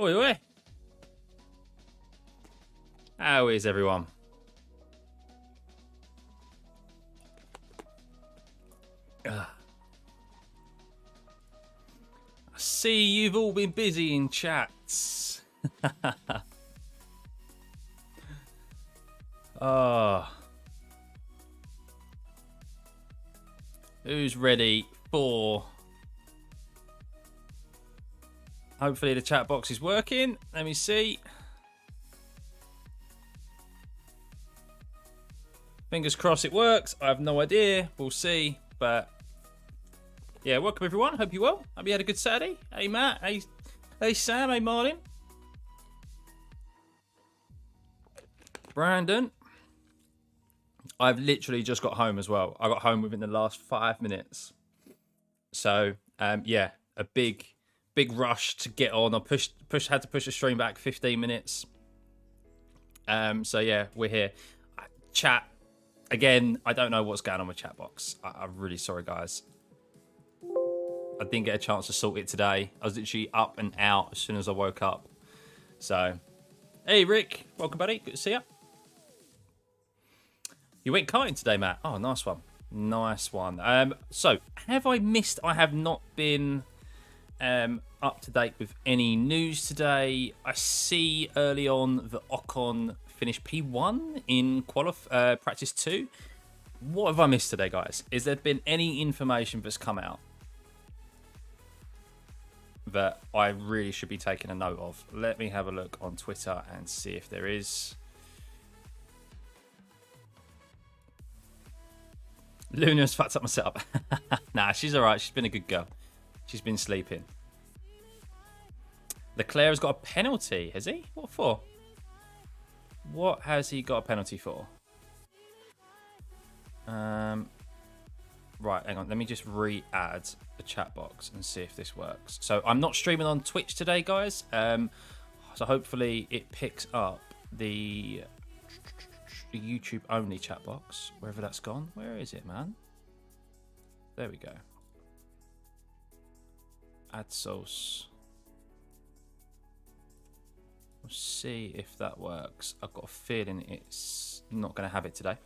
Oi, oi. How is everyone? I see you've all been busy in chats. Oh. Who's ready for... Hopefully the chat box is working. Let me see. Fingers crossed it works. I have no idea. We'll see. But yeah, welcome everyone. Hope you're well. Hope you had a good Saturday. Hey Matt. Hey Sam. Hey Martin. Brandon. I've literally just got home as well. I got home within the last 5 minutes. So yeah, a big rush to get on. I had to push the stream back 15 minutes. So yeah, we're here. Chat again. I don't know what's going on with chat box. I'm really sorry, guys. I didn't get a chance to sort it today. I was literally up and out as soon as I woke up. So, hey Rick, welcome buddy. Good to see you. You went karting today, Matt. Oh, nice one. Nice one. So have I missed? I have not been up to date with any news today. I see early on that Ocon finished P1 in practice 2. What have I missed today, guys? Is there been any information that's come out that I really should be taking a note of? Let me have a look on Twitter and see if there is. Luna's fucked up my setup. Nah, she's all right. She's been a good girl. She's been sleeping. Leclerc has got a penalty, has he? What for? What has he got a penalty for? Right, hang on. Let me just re-add the chat box and see if this works. So I'm not streaming on Twitch today, guys. So hopefully it picks up the YouTube only chat box, wherever that's gone. Where is it, man? There we go. Add source. We'll see if that works. I've got a feeling it's not going to have it today,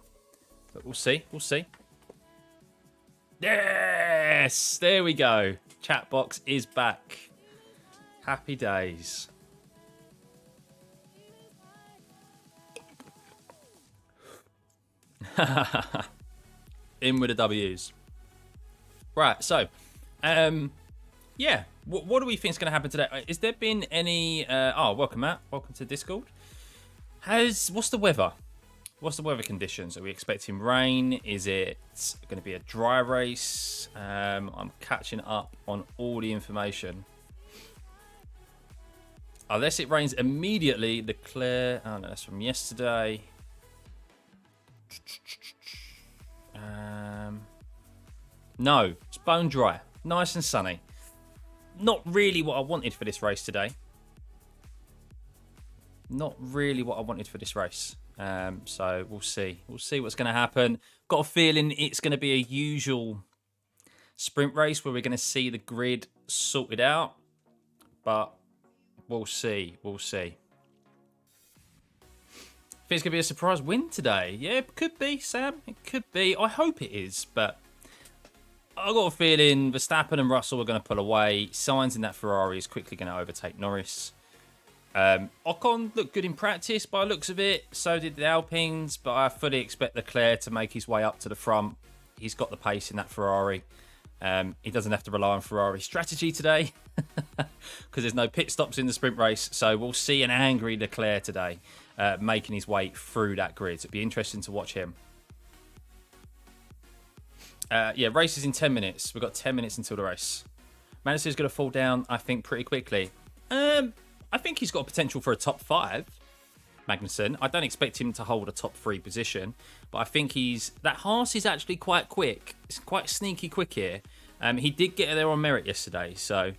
but we'll see. We'll see. Yes, there we go. Chat box is back. Happy days. In with the W's. Right, so yeah, what do we think is going to happen today? Is there been any oh, welcome Matt, welcome to Discord. What's the weather? What's the weather conditions? Are we expecting rain? Is it going to be a dry race? I'm catching up on all the information. Unless it rains immediately, Leclerc, oh no, that's from yesterday. No, it's bone dry, nice and sunny. Not really what I wanted for this race today. Not really what I wanted for this race. So we'll see. We'll see what's going to happen. Got a feeling it's going to be a usual sprint race where we're going to see the grid sorted out. But we'll see. We'll see. I think it's going to be a surprise win today. Yeah, it could be, Sam. It could be. I hope it is, but I've got a feeling Verstappen and Russell are going to pull away. Sainz in that Ferrari is quickly going to overtake Norris. Ocon looked good in practice by the looks of it. So did the Alpines, but I fully expect Leclerc to make his way up to the front. He's got the pace in that Ferrari. He doesn't have to rely on Ferrari strategy today because there's no pit stops in the sprint race. So we'll see an angry Leclerc today making his way through that grid. So it'll be interesting to watch him. Yeah, race is in 10 minutes. We've got 10 minutes until the race. Magnussen is going to fall down, I think, pretty quickly. I think he's got potential for a top 5, Magnussen. I don't expect him to hold a top 3 position, but I think that Haas is actually quite quick. It's quite sneaky quick here. He did get there on merit yesterday, so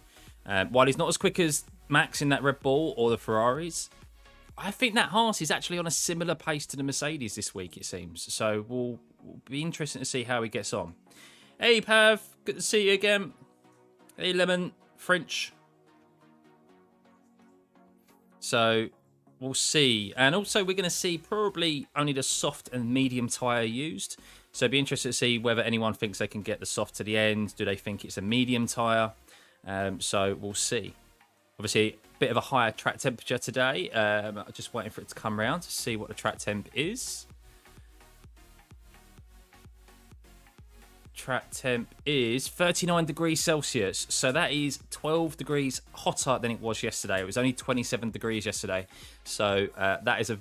while he's not as quick as Max in that Red Bull or the Ferraris, I think that Haas is actually on a similar pace to the Mercedes this week, it seems. So we'll be interesting to see how he gets on. Hey, Pav. Good to see you again. Hey, Lemon. French. So we'll see. And also we're going to see probably only the soft and medium tyre used. So it'd be interested to see whether anyone thinks they can get the soft to the end. Do they think it's a medium tyre? So we'll see. Obviously, a bit of a higher track temperature today. Just waiting for it to come around to see what the track temp is. Track temp is 39 degrees Celsius. So that is 12 degrees hotter than it was yesterday. It was only 27 degrees yesterday. So that is a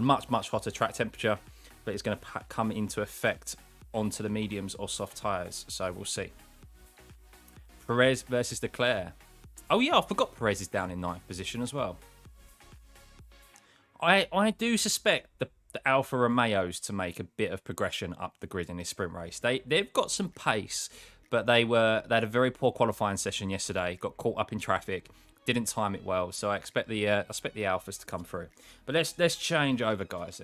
much hotter track temperature. But it's going to come into effect onto the mediums or soft tyres. So we'll see. Perez versus Leclerc. Oh yeah, I forgot Perez is down in 9th position as well. I do suspect the Alfa Romeos to make a bit of progression up the grid in this sprint race. They've got some pace, but they had a very poor qualifying session yesterday. Got caught up in traffic, didn't time it well. So I expect the Alfas to come through. But let's change over, guys.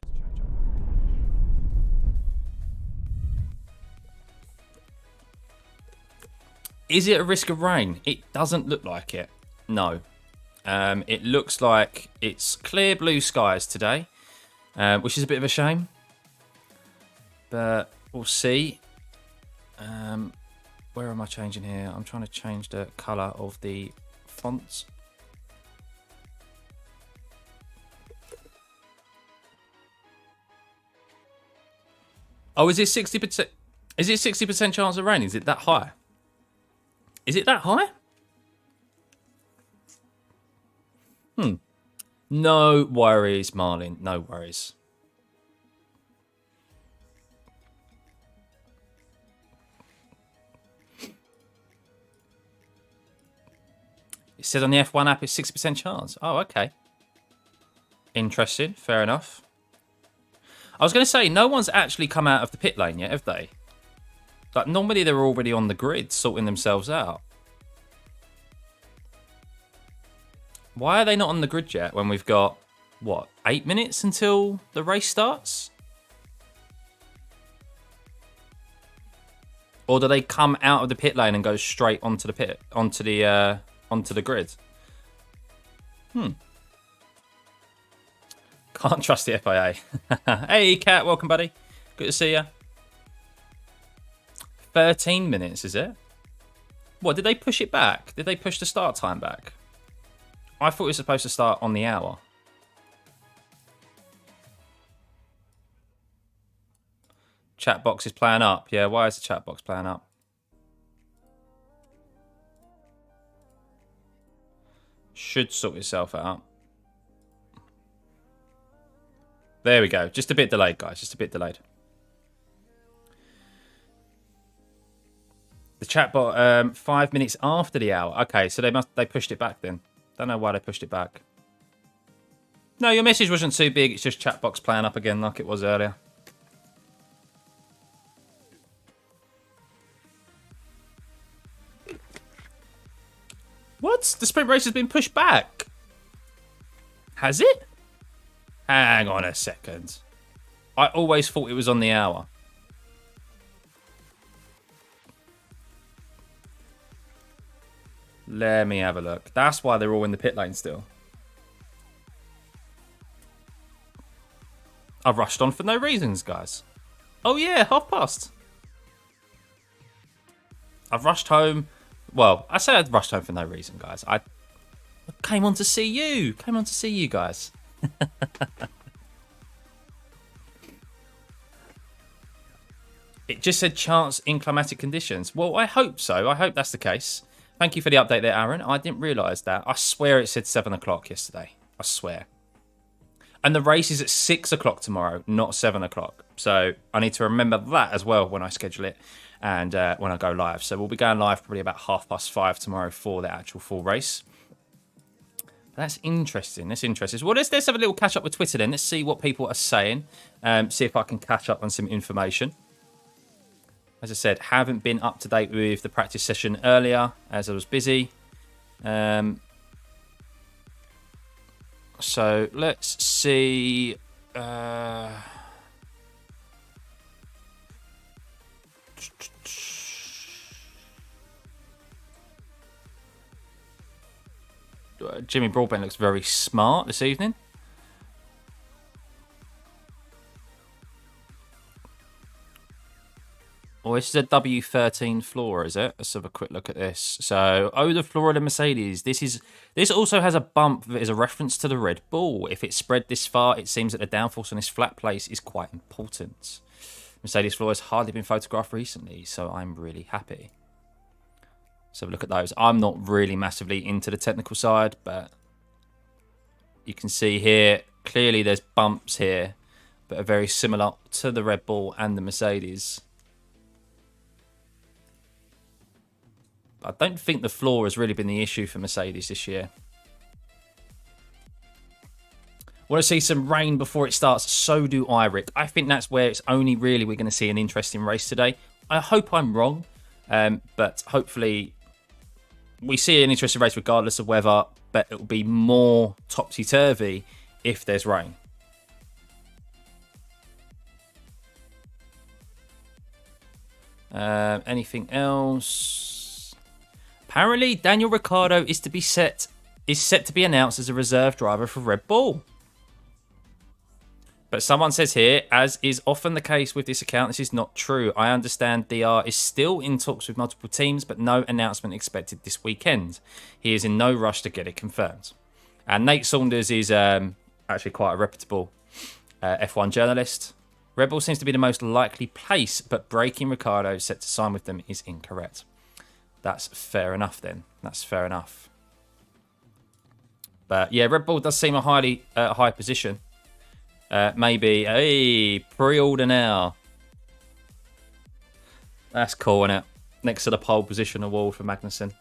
Is it a risk of rain? It doesn't look like it. No. It looks like it's clear blue skies today, which is a bit of a shame. But we'll see. Where am I changing here? I'm trying to change the colour of the fonts. Oh, is it 60%? Is it 60% chance of rain? Is it that high? Is it that high? No worries, Marlin. No worries. It says on the F1 app it's 60% chance. Oh, okay. Interesting. Fair enough. I was going to say, no one's actually come out of the pit lane yet, have they? Like, normally they're already on the grid sorting themselves out. Why are they not on the grid yet when we've got, what, 8 minutes until the race starts? Or do they come out of the pit lane and go straight onto the onto the grid? Can't trust the FIA. Hey, Kat, welcome, buddy. Good to see you. 13 minutes, is it? What, did they push it back? Did they push the start time back? I thought it was supposed to start on the hour. Chat box is playing up. Yeah, why is the chat box playing up? Should sort itself out. There we go. Just a bit delayed, guys. Just a bit delayed. The chatbot 5 minutes after the hour. Okay, so they pushed it back then. Don't know why they pushed it back. No, your message wasn't too big. It's just chat box playing up again like it was earlier. What? The sprint race has been pushed back. Has it? Hang on a second. I always thought it was on the hour. Let me have a look. That's why they're all in the pit lane still. I've rushed on for no reasons, guys. Oh yeah, past. I've rushed home. Well, I say I'd rushed home for no reason, guys. I came on to see you. Came on to see you guys. It just said chance in climatic conditions. Well, I hope so. I hope that's the case. Thank you for the update there, Aaron. I didn't realise that. I swear it said 7 o'clock yesterday. I swear. And the race is at 6 o'clock tomorrow, not 7 o'clock. So I need to remember that as well when I schedule it and when I go live. So we'll be going live probably about 5:30 tomorrow for the actual full race. That's interesting. That's interesting. Well, let's have a little catch up with Twitter then. Let's see what people are saying. See if I can catch up on some information. As I said, haven't been up to date with the practice session earlier as I was busy. So let's see. Jimmy Broadbent looks very smart this evening. Oh, this is a W13 floor, is it? Let's have a quick look at this. So, the floor of the Mercedes. This also has a bump that is a reference to the Red Bull. If it's spread this far, it seems that the downforce on this flat place is quite important. Mercedes floor has hardly been photographed recently, so I'm really happy. So look at those. I'm not really massively into the technical side, but you can see here, clearly there's bumps here, but are very similar to the Red Bull and the Mercedes. I don't think the floor has really been the issue for Mercedes this year. Want to see some rain before it starts? So do I, Rick. I think that's where it's only really we're going to see an interesting race today. I hope I'm wrong, but hopefully we see an interesting race regardless of weather, but it will be more topsy-turvy if there's rain. Anything else? Apparently, Daniel Ricciardo is set to be announced as a reserve driver for Red Bull. But someone says here, as is often the case with this account, this is not true. I understand DR is still in talks with multiple teams, but no announcement expected this weekend. He is in no rush to get it confirmed. And Nate Saunders is actually quite a reputable F1 journalist. Red Bull seems to be the most likely place, but breaking Ricciardo set to sign with them is incorrect. That's fair enough then. That's fair enough. But yeah, Red Bull does seem a high position. Maybe, hey, pre-order now. That's cool, isn't it? Next to the pole position award for Magnussen.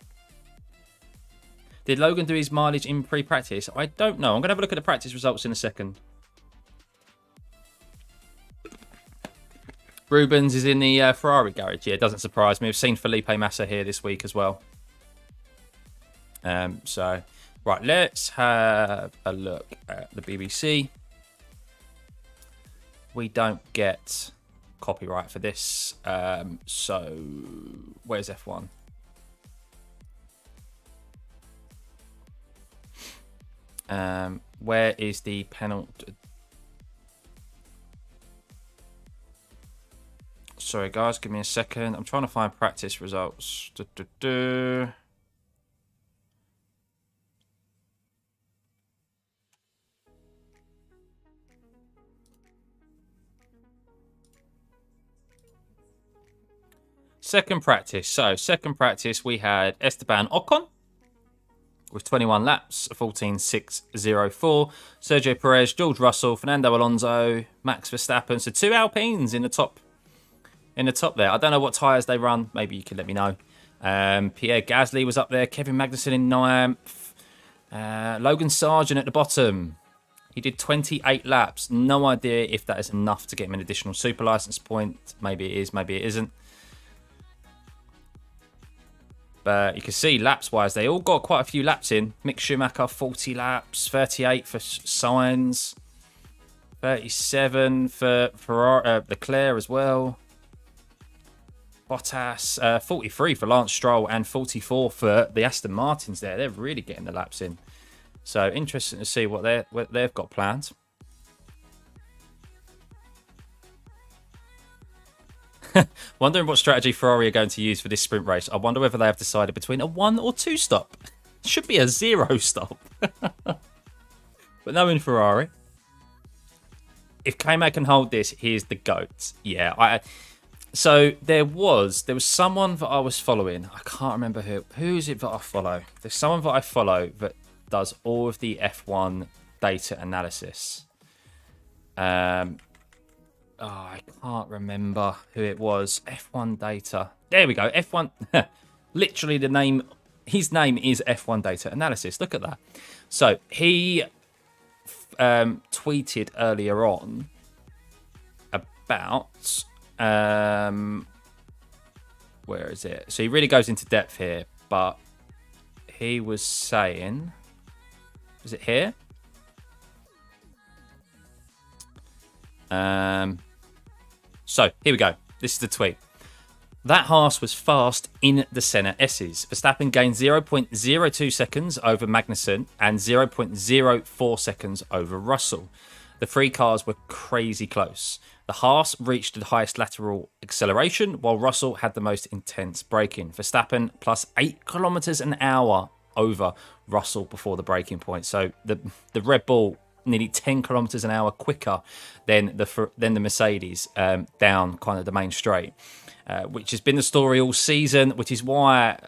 Did Logan do his mileage in pre-practice? I don't know. I'm going to have a look at the practice results in a second. Rubens is in the Ferrari garage. Yeah, it doesn't surprise me. We've seen Felipe Massa here this week as well. So, right, let's have a look at the BBC. We don't get copyright for this. So, where's F1? Where is the penalty? Sorry, guys, give me a second. I'm trying to find practice results. Second practice. So, second practice, we had Esteban Ocon with 21 laps, 14.604. Sergio Perez, George Russell, Fernando Alonso, Max Verstappen. So, 2 Alpines in the top. There. I don't know what tyres they run. Maybe you can let me know. Pierre Gasly was up there. Kevin Magnussen in 9th. Logan Sargent at the bottom. He did 28 laps. No idea if that is enough to get him an additional super license point. Maybe it is, maybe it isn't. But you can see laps-wise, they all got quite a few laps in. Mick Schumacher, 40 laps. 38 for Sainz. 37 for Leclerc as well. Bottas, 43 for Lance Stroll and 44 for the Aston Martins there. They're really getting the laps in. So interesting to see what they've got planned. Wondering what strategy Ferrari are going to use for this sprint race. I wonder whether they have decided between a 1 or 2 stop. Should be a 0 stop. But no in Ferrari. If K-Mag can hold this, he's the GOAT. Yeah, So there was someone that I was following. I can't remember who is it that I follow. There's someone that I follow that does all of the F1 data analysis. I can't remember who it was. F1 data. There we go. F1. Literally the name. His name is F1 data analysis. Look at that. So he tweeted earlier on about. Where is it? So he really goes into depth here, but he was saying, is it here? So here we go. This is the tweet. That Haas was fast in the centre S's. Verstappen gained 0.02 seconds over Magnussen and 0.04 seconds over Russell. The three cars were crazy close. The Haas reached the highest lateral acceleration, while Russell had the most intense braking. Verstappen plus 8 kilometres an hour over Russell before the braking point. So the Red Bull nearly 10 kilometres an hour quicker than the Mercedes down kind of the main straight, which has been the story all season, which is why,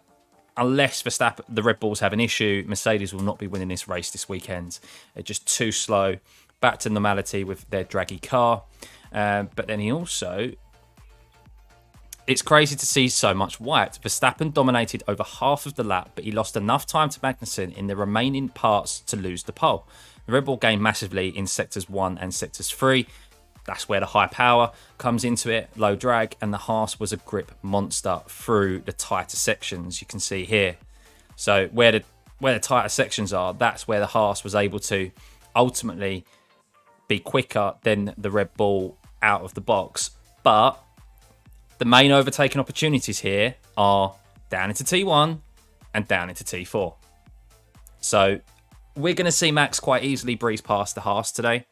unless Verstappen, the Red Bulls have an issue, Mercedes will not be winning this race this weekend. They're just too slow. Back to normality with their draggy car. But then it's crazy to see so much white. Verstappen dominated over half of the lap, but he lost enough time to Magnussen in the remaining parts to lose the pole. The Red Bull gained massively in sectors 1 and sectors 3. That's where the high power comes into it, low drag, and the Haas was a grip monster through the tighter sections. You can see here. So where the tighter sections are, that's where the Haas was able to ultimately be quicker than the Red Bull out of the box. But the main overtaking opportunities here are down into T1 and down into T4. So we're going to see Max quite easily breeze past the Haas today,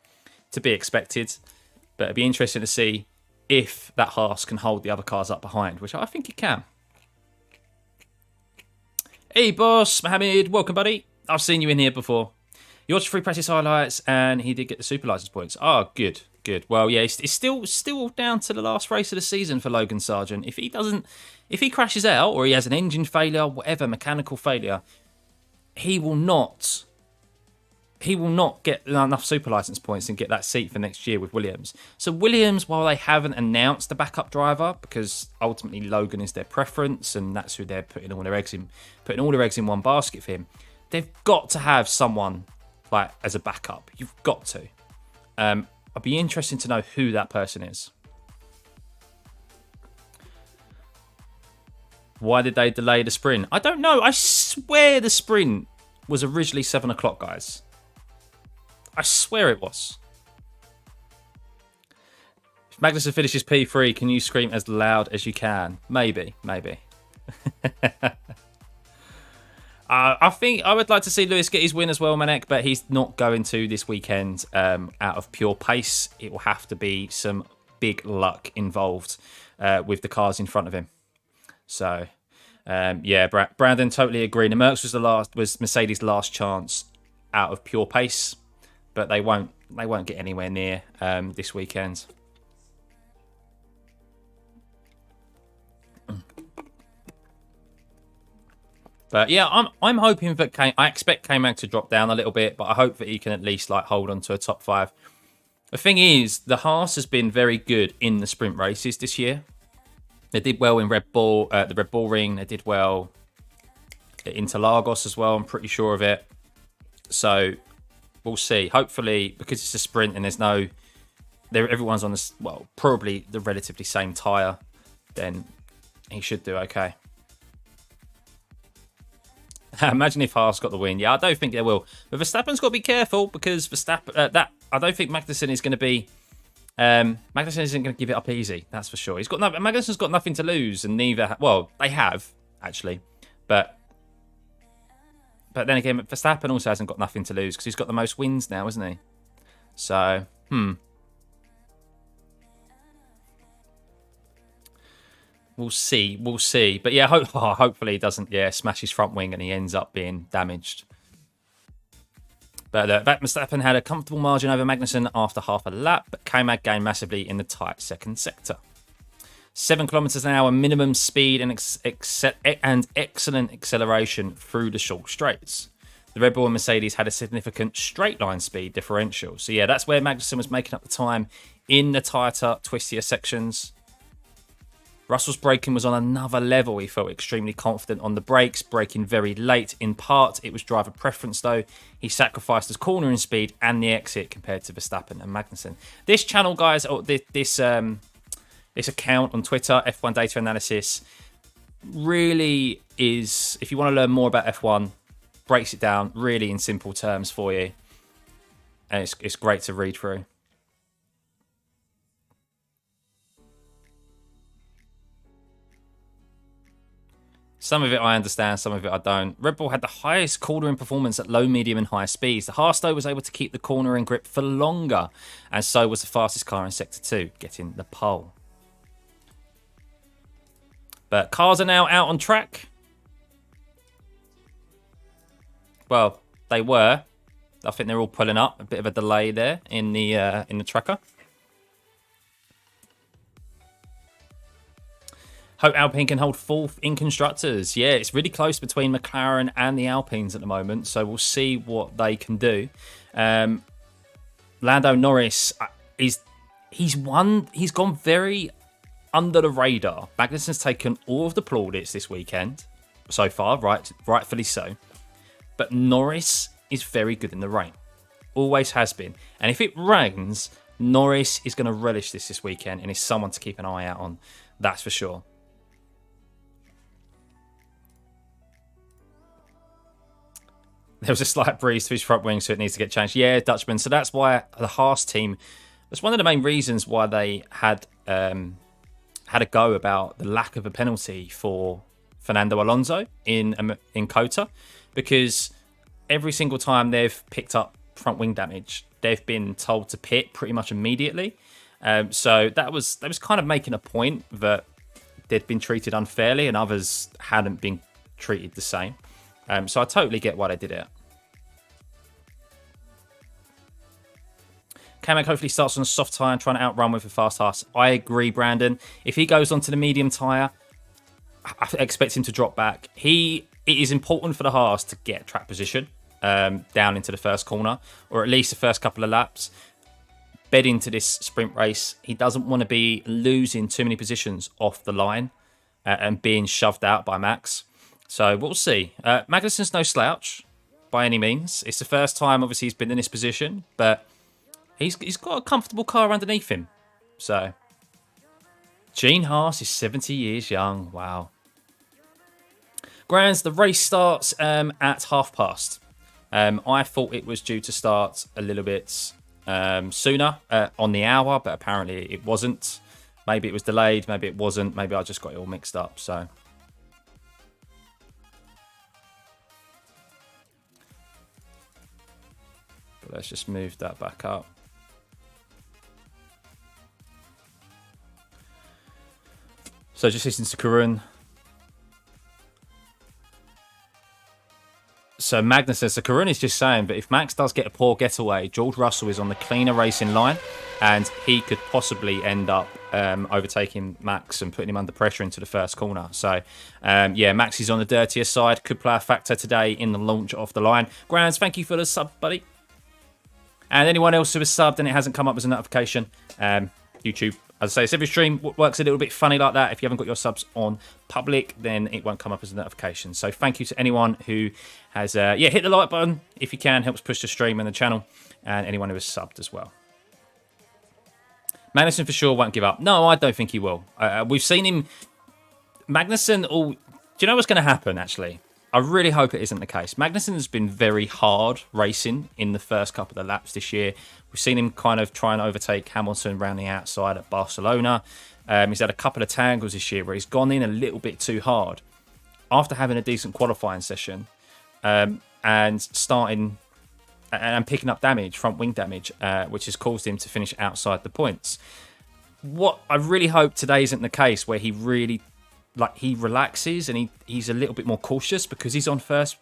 to be expected. But it'd be interesting to see if that Haas can hold the other cars up behind, which I think it can. Hey, boss, Mohammed, welcome, buddy. I've seen you in here before. You watched free practice highlights, and he did get the super license points. Oh, good. Well, yeah, it's still down to the last race of the season for Logan Sargent. If he crashes out, or he has an engine failure, whatever, mechanical failure, he will not get enough super license points and get that seat for next year with Williams. So Williams, while they haven't announced the backup driver, because ultimately Logan is their preference and that's who they're putting all their eggs in one basket for him, they've got to have someone like as a backup. You've got to. I'd be interested to know who that person is. Why did they delay the sprint? I don't know. I swear the sprint was originally 7 o'clock, guys. I swear it was. If Magnussen finishes P3, can you scream as loud as you can? Maybe. I think I would like to see Lewis get his win as well, Manek, but he's not going to this weekend out of pure pace. It will have to be some big luck involved with the cars in front of him. So, yeah, Brandon, totally agree. The Mercs was Mercedes' last chance out of pure pace, but they won't get anywhere near this weekend. But yeah, I'm hoping that I expect K-Mag to drop down a little bit, but I hope that he can at least like hold on to a top 5. The thing is, the Haas has been very good in the sprint races this year. They did well in Red Bull, the Red Bull Ring. They did well at Interlagos as well. I'm pretty sure of it. So we'll see. Hopefully, because it's a sprint and everyone's on this, well, probably the relatively same tyre, then he should do okay. Imagine if Haas got the win. Yeah, I don't think they will. But Verstappen's got to be careful because I don't think Magnussen is going to be. Magnussen isn't going to give it up easy. That's for sure. Magnussen's got nothing to lose, and neither. Well, they have actually, but then again, Verstappen also hasn't got nothing to lose because he's got the most wins now, isn't he? So, We'll see. But yeah, hopefully he doesn't smash his front wing and he ends up being damaged. But Verstappen had a comfortable margin over Magnussen after half a lap, but K-Mag gained massively in the tight second sector. 7 kilometers an hour minimum speed and excellent acceleration through the short straights. The Red Bull and Mercedes had a significant straight line speed differential. So yeah, that's where Magnussen was making up the time in the tighter, twistier sections. Russell's braking was on another level. He felt extremely confident on the brakes, braking very late. In part, it was driver preference though. He sacrificed his cornering speed and the exit compared to Verstappen and Magnussen. This channel, guys, or this account on Twitter, F1 Data Analysis, really is, if you want to learn more about F1, breaks it down really in simple terms for you. And it's great to read through. Some of it I understand, some of it I don't. Red Bull had the highest cornering performance at low, medium and high speeds. The Haas, though, was able to keep the cornering grip for longer, and so was the fastest car in Sector 2, getting the pole. But cars are now out on track. Well, they were. I think they're all pulling up. A bit of a delay there in the tracker. Hope Alpine can hold fourth in constructors. Yeah, it's really close between McLaren and the Alpines at the moment, so we'll see what they can do. Lando Norris he's gone very under the radar. Magnussen's taken all of the plaudits this weekend so far, rightfully so. But Norris is very good in the rain. Always has been. And if it rains, Norris is going to relish this weekend and is someone to keep an eye out on. That's for sure. There was a slight breeze to his front wing, so it needs to get changed. Yeah, Dutchman. So that's why the Haas team, that's one of the main reasons why they had a go about the lack of a penalty for Fernando Alonso in Kota, because every single time they've picked up front wing damage, they've been told to pit pretty much immediately. So that was kind of making a point that they'd been treated unfairly and others hadn't been treated the same. So I totally get why they did it. Kamek hopefully starts on a soft tyre and trying to outrun with a fast Haas. I agree, Brandon. If he goes onto the medium tyre, I expect him to drop back. It is important for the Haas to get track position down into the first corner, or at least the first couple of laps. Bed into this sprint race. He doesn't want to be losing too many positions off the line and being shoved out by Max. So we'll see. Magnussen's no slouch by any means. It's the first time, obviously, he's been in this position, but he's got a comfortable car underneath him. So Gene Haas is 70 years young. Wow. Grands, the race starts at past. I thought it was due to start a little bit sooner on the hour, but apparently it wasn't. Maybe it was delayed, maybe it wasn't. Maybe I just got it all mixed up. So but let's just move that back up. So just listen to Karun. So Magnussen, so Karun is just saying, but if Max does get a poor getaway, George Russell is on the cleaner racing line and he could possibly end up overtaking Max and putting him under pressure into the first corner. So, yeah, Max is on the dirtier side. Could play a factor today in the launch off the line. Grands, thank you for the sub, buddy. And anyone else who has subbed and it hasn't come up as a notification, YouTube, as I say, every stream works a little bit funny like that. If you haven't got your subs on public, then it won't come up as a notification. So thank you to anyone who has, hit the like button if you can. Helps push the stream and the channel. And anyone who has subbed as well. Magnussen for sure won't give up. No, I don't think he will. We've seen him. Magnussen, do you know what's going to happen, actually? I really hope it isn't the case. Magnussen has been very hard racing in the first couple of laps this year. We've seen him kind of try and overtake Hamilton round the outside at Barcelona. He's had a couple of tangles this year where he's gone in a little bit too hard after having a decent qualifying session and starting and picking up damage, front wing damage, which has caused him to finish outside the points. What I really hope today isn't the case where he really he relaxes and he's a little bit more cautious because he's on first,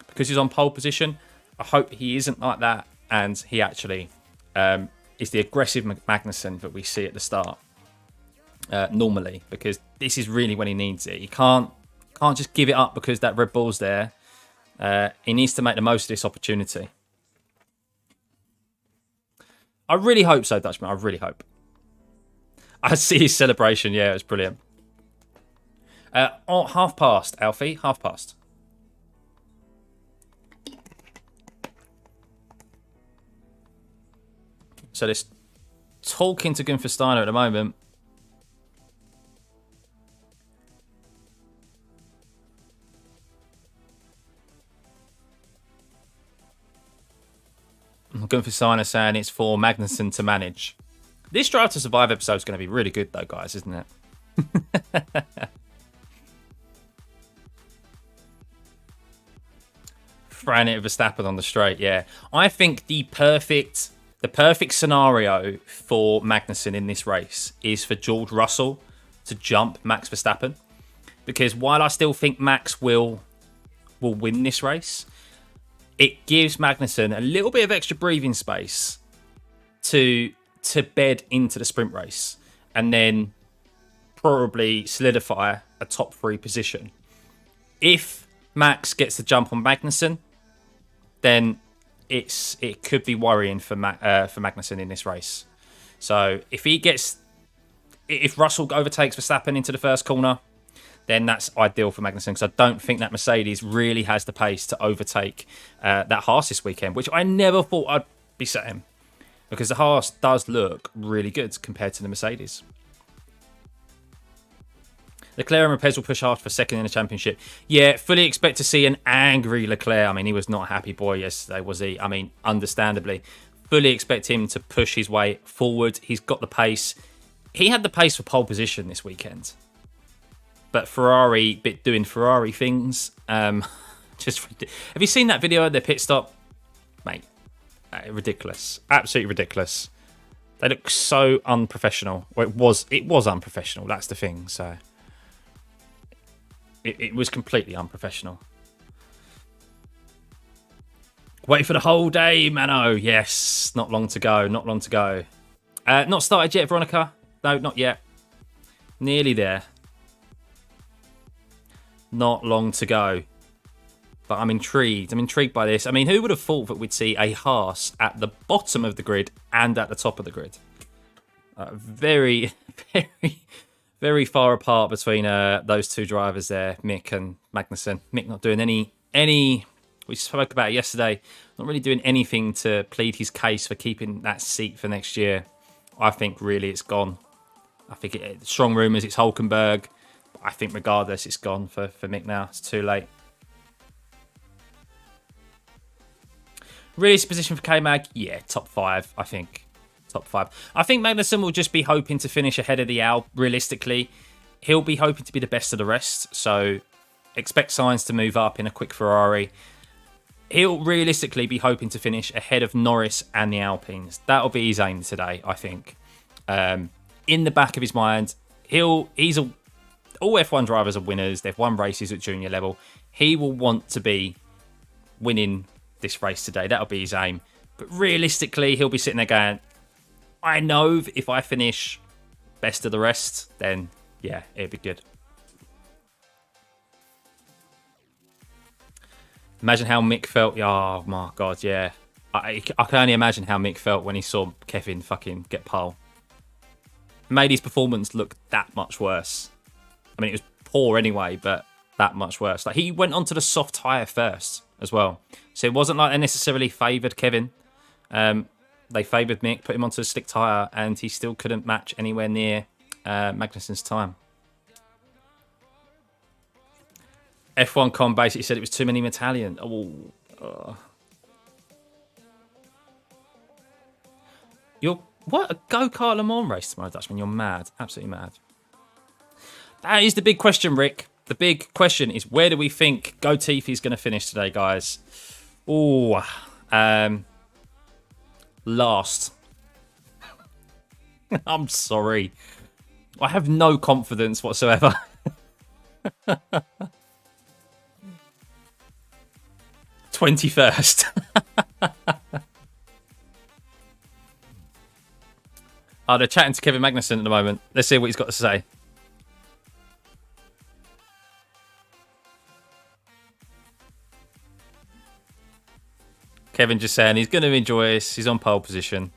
because he's on pole position. I hope he isn't like that and he actually is the aggressive Magnussen that we see at the start normally, because this is really when he needs it. He can't just give it up because that Red Bull's there. He needs to make the most of this opportunity. I really hope so, Dutchman. I really hope. I see his celebration. Yeah, it was brilliant. Half past, Alfie. Half past. So this talking to Gunther Steiner at the moment. Gunther Steiner saying it's for Magnussen to manage. This Drive to Survive episode is going to be really good though, guys, isn't it? ran it Verstappen on the straight. Yeah, I think the perfect scenario for Magnussen in this race is for George Russell to jump Max Verstappen, because while I still think Max will win this race, it gives Magnussen a little bit of extra breathing space to bed into the sprint race and then probably solidify a top 3 position. If Max gets the jump on Magnussen, then it could be worrying for Magnussen in this race. So if Russell overtakes Verstappen into the first corner, then that's ideal for Magnussen, because I don't think that Mercedes really has the pace to overtake that Haas this weekend, which I never thought I'd be saying, because the Haas does look really good compared to the Mercedes. Leclerc and Perez will push hard for second in the championship. Yeah, fully expect to see an angry Leclerc. I mean, he was not a happy boy yesterday, was he? I mean, understandably. Fully expect him to push his way forward. He's got the pace. He had the pace for pole position this weekend. But Ferrari, doing Ferrari things. Just have you seen that video of their pit stop? Mate, ridiculous. Absolutely ridiculous. They look so unprofessional. Well, it was unprofessional, that's the thing, so... It was completely unprofessional. Wait for the whole day, Mano. Yes, not long to go. Not long to go. Not started yet, Veronica? No, not yet. Nearly there. Not long to go. But I'm intrigued. I'm intrigued by this. I mean, who would have thought that we'd see a Haas at the bottom of the grid and at the top of the grid? Very, very... Very far apart between those two drivers there, Mick and Magnussen. Mick not doing any. We spoke about it yesterday. Not really doing anything to plead his case for keeping that seat for next year. I think really it's gone. I think strong rumours it's Hulkenberg. But I think regardless it's gone for Mick now. It's too late. Realistic position for K-Mag? Yeah, top 5, I think. Top 5. I think Magnussen will just be hoping to finish ahead of the Al. Realistically, he'll be hoping to be the best of the rest. So expect Sainz to move up in a quick Ferrari. He'll realistically be hoping to finish ahead of Norris and the Alpines. That'll be his aim today, I think. In the back of his mind, all F1 drivers are winners. They've won races at junior level. He will want to be winning this race today. That'll be his aim. But realistically, he'll be sitting there going, I know if I finish best of the rest, then yeah, it'd be good. Imagine how Mick felt. Oh my God, yeah. I can only imagine how Mick felt when he saw Kevin fucking get pole. Made his performance look that much worse. I mean, it was poor anyway, but that much worse. Like, he went onto the soft tyre first as well. So it wasn't like they necessarily favoured Kevin. They favoured Mick, put him onto a slick tyre, and he still couldn't match anywhere near Magnussen's time. F1.com basically said it was too many Italian. What? A go-kart Le Mans race tomorrow, Dutchman? You're mad. Absolutely mad. That is the big question, Rick. The big question is, where do we think Gotifi's going to finish today, guys? Last. I'm sorry. I have no confidence whatsoever. 21st. They're chatting to Kevin Magnussen at the moment. Let's see what he's got to say. Kevin just saying he's going to enjoy this. He's on pole position.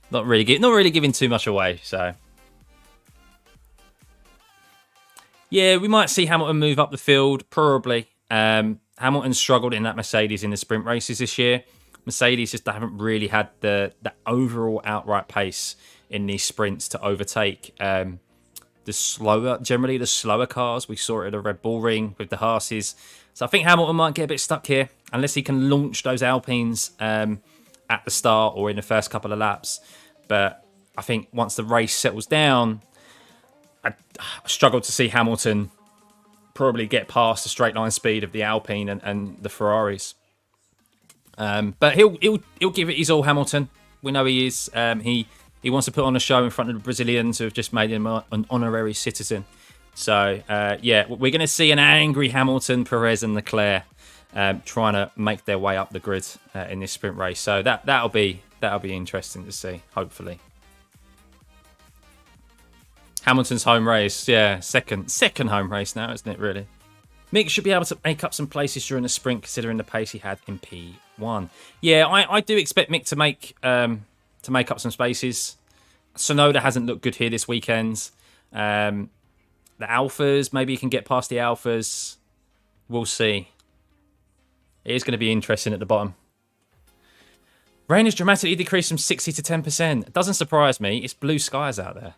Not really giving too much away. So yeah, we might see Hamilton move up the field. Probably. Hamilton struggled in that Mercedes in the sprint races this year. Mercedes just haven't really had the overall outright pace in these sprints to overtake the slower cars. We saw it at the Red Bull Ring with the Haases. So I think Hamilton might get a bit stuck here unless he can launch those Alpines at the start or in the first couple of laps. But I think once the race settles down, I struggle to see Hamilton probably get past the straight line speed of the Alpine and the Ferraris. But he'll give it his all, Hamilton. We know he is. He wants to put on a show in front of the Brazilians who have just made him an honorary citizen. So, yeah, we're going to see an angry Hamilton, Perez and Leclerc trying to make their way up the grid in this sprint race. So that'll be interesting to see, hopefully. Hamilton's home race, yeah, second home race now, isn't it, really? Mick should be able to make up some places during the sprint, considering the pace he had in P1. Yeah, I do expect Mick to make up some spaces. Tsunoda hasn't looked good here this weekend. The Alphas, maybe he can get past the Alphas. We'll see. It is going to be interesting at the bottom. Rain has dramatically decreased from 60 to 10%. It doesn't surprise me. It's blue skies out there.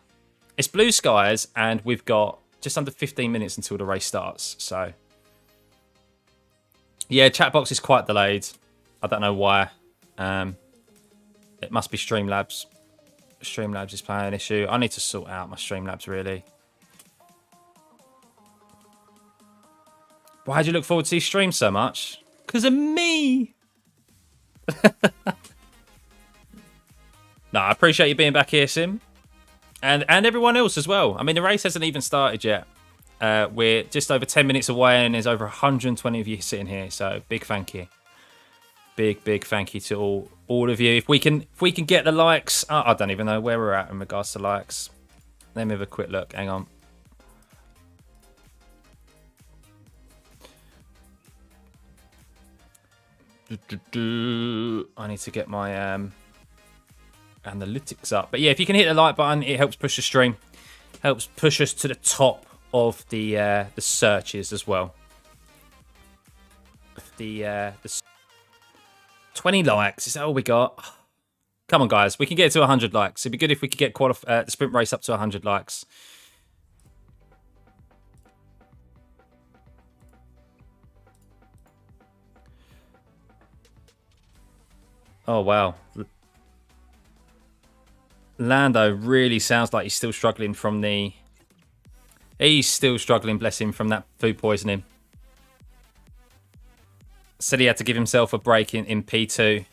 It's blue skies, and we've got just under 15 minutes until the race starts. So, yeah, chat box is quite delayed. I don't know why. It must be Streamlabs. Streamlabs is playing an issue. I need to sort out my Streamlabs, really. Why do you look forward to these streams so much? Because of me. No, I appreciate you being back here, Sim. And everyone else as well. I mean, the race hasn't even started yet. We're just over 10 minutes away, and there's over 120 of you sitting here. So big thank you. Big thank you to all of you. If we can get the likes. I don't even know where we're at in regards to likes. Let me have a quick look. Hang on. I need to get my analytics up. But yeah, if you can hit the like button, it helps push the stream. Helps push us to the top of the searches as well. The 20 likes is that all we got? Come on, guys, we can get to 100 likes. It'd be good if we could get the sprint race up to 100 likes. Oh wow. Lando really sounds like he's still struggling from the... He's still struggling, bless him, from that food poisoning. Said he had to give himself a break in P2.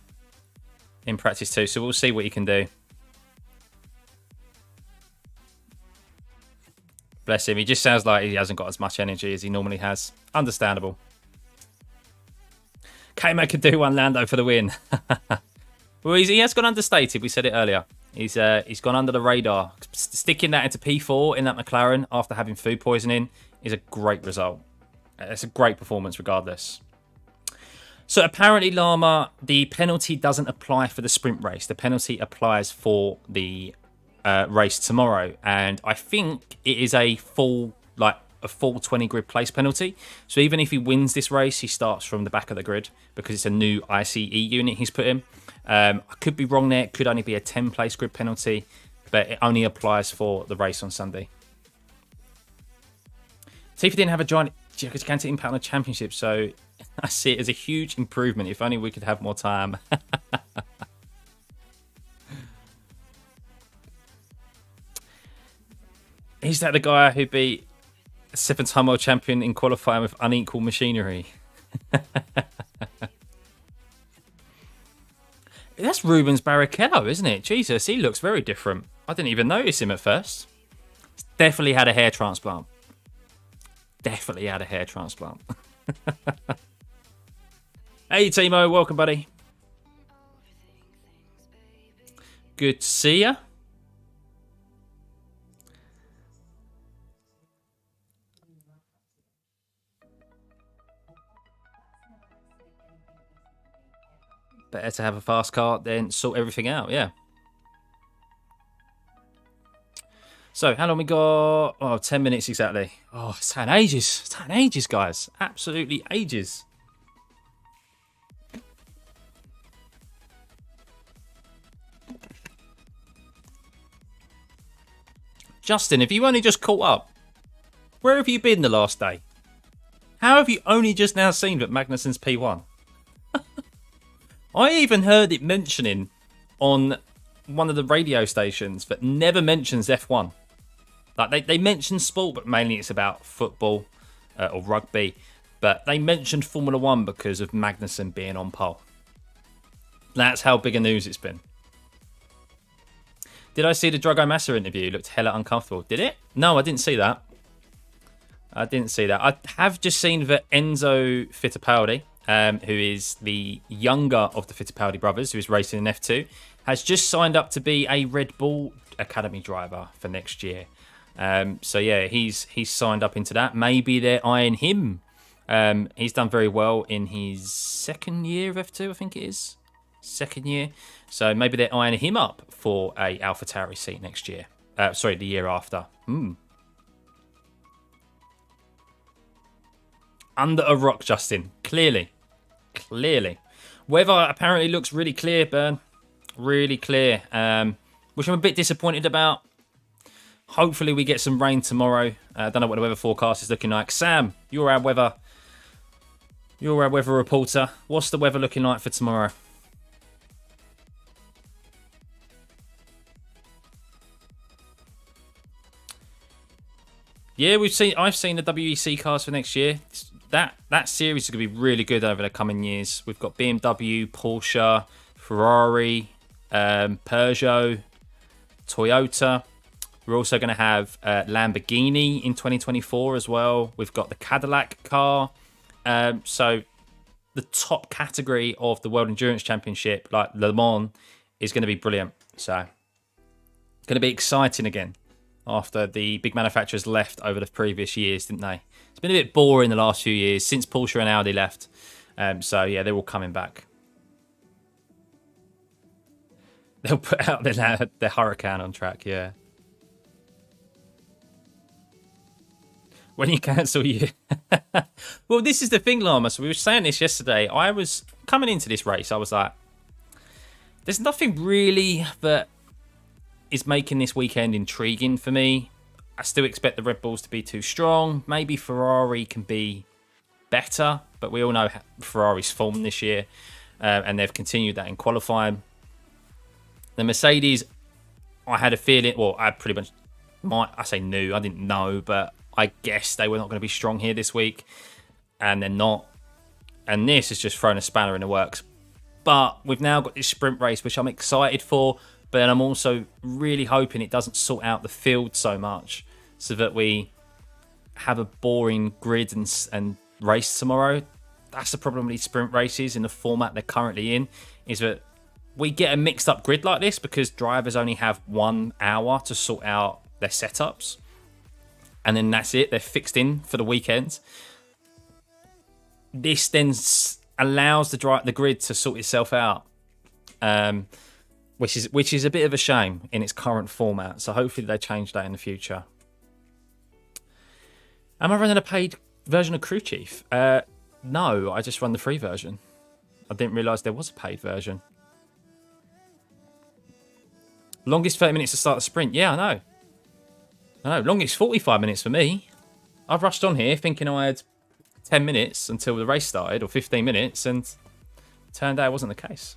In practice 2, so we'll see what he can do. Bless him, he just sounds like he hasn't got as much energy as he normally has. Understandable. K-Mac could do one, Lando, for the win. Well, he has gone understated, we said it earlier. He's gone under the radar. Sticking that into P4 in that McLaren after having food poisoning is a great result. It's a great performance regardless. So apparently, Llama, the penalty doesn't apply for the sprint race. The penalty applies for the race tomorrow. And I think it is a full 20 grid place penalty. So even if he wins this race, he starts from the back of the grid because it's a new ICE unit he's put in. I could be wrong there. It could only be a 10 place grid penalty, but it only applies for the race on Sunday. Tifa didn't have a gigantic impact on the championship, so I see it as a huge improvement. If only we could have more time. Is that the guy who beat a 7-time world champion in qualifying with unequal machinery? That's Rubens Barrichello, isn't it? Jesus, he looks very different. I didn't even notice him at first. He's definitely had a hair transplant. Definitely had a hair transplant. Hey, Timo. Welcome, buddy. Good to see ya. Better to have a fast car than sort everything out, yeah. So, how long we got? Oh, 10 minutes exactly. Oh, it's taking ages. It's taking ages, guys. Absolutely ages. Justin, have you only just caught up? Where have you been the last day? How have you only just now seen that Magnussen's P1? I even heard it mentioning on one of the radio stations that never mentions F1. Like they mention sport, but mainly it's about football. or rugby. But they mentioned Formula 1 because of Magnussen being on pole. That's how big a news it's been. Did I see the Drago Massa interview? It looked hella uncomfortable. Did it? No, I didn't see that. I have just seen that Enzo Fittipaldi, who is the younger of the Fittipaldi brothers, who is racing in F2, has just signed up to be a Red Bull Academy driver for next year. So yeah, he's signed up into that. Maybe they're eyeing him. He's done very well in his second year of F2, I think it is. Second year. So maybe they're eyeing him up for a AlphaTauri seat next year. The year after. Under a rock, Justin. Clearly. Weather apparently looks really clear, Bern. Really clear. Which I'm a bit disappointed about. Hopefully we get some rain tomorrow. I don't know what the weather forecast is looking like. Sam, you're our weather reporter. What's the weather looking like for tomorrow? Yeah, I've seen the WEC cars for next year. That series is going to be really good over the coming years. We've got BMW, Porsche, Ferrari, Peugeot, Toyota. We're also going to have Lamborghini in 2024 as well. We've got the Cadillac car. So the top category of the World Endurance Championship, like Le Mans, is going to be brilliant. So going to be exciting again after the big manufacturers left over the previous years, didn't they? It's been a bit boring the last few years since Porsche and Audi left. So yeah, they're all coming back. They'll put out their Huracan on track, yeah. When you cancel you. Well, this is the thing, Lama. So we were saying this yesterday. I was coming into this race. I was like, there's nothing really that is making this weekend intriguing for me. I still expect the Red Bulls to be too strong. Maybe Ferrari can be better, but we all know Ferrari's form this year, and they've continued that in qualifying. The Mercedes, I had a feeling, well, I pretty much, I say knew, I didn't know, but I guess they were not going to be strong here this week, and they're not. And this has just thrown a spanner in the works. But we've now got this sprint race, which I'm excited for, but I'm also really hoping it doesn't sort out the field so much so that we have a boring grid and race tomorrow. That's the problem with these sprint races in the format they're currently in, is that we get a mixed up grid like this because drivers only have 1 hour to sort out their setups. And then that's it. They're fixed in for the weekend. This then allows the grid to sort itself out, which is a bit of a shame in its current format. So hopefully they change that in the future. Am I running a paid version of Crew Chief? No, I just run the free version. I didn't realise there was a paid version. Longest 30 minutes to start the sprint. Yeah, I know. Longest 45 minutes for me. I've rushed on here thinking I had 10 minutes until the race started, or 15 minutes, and it turned out it wasn't the case.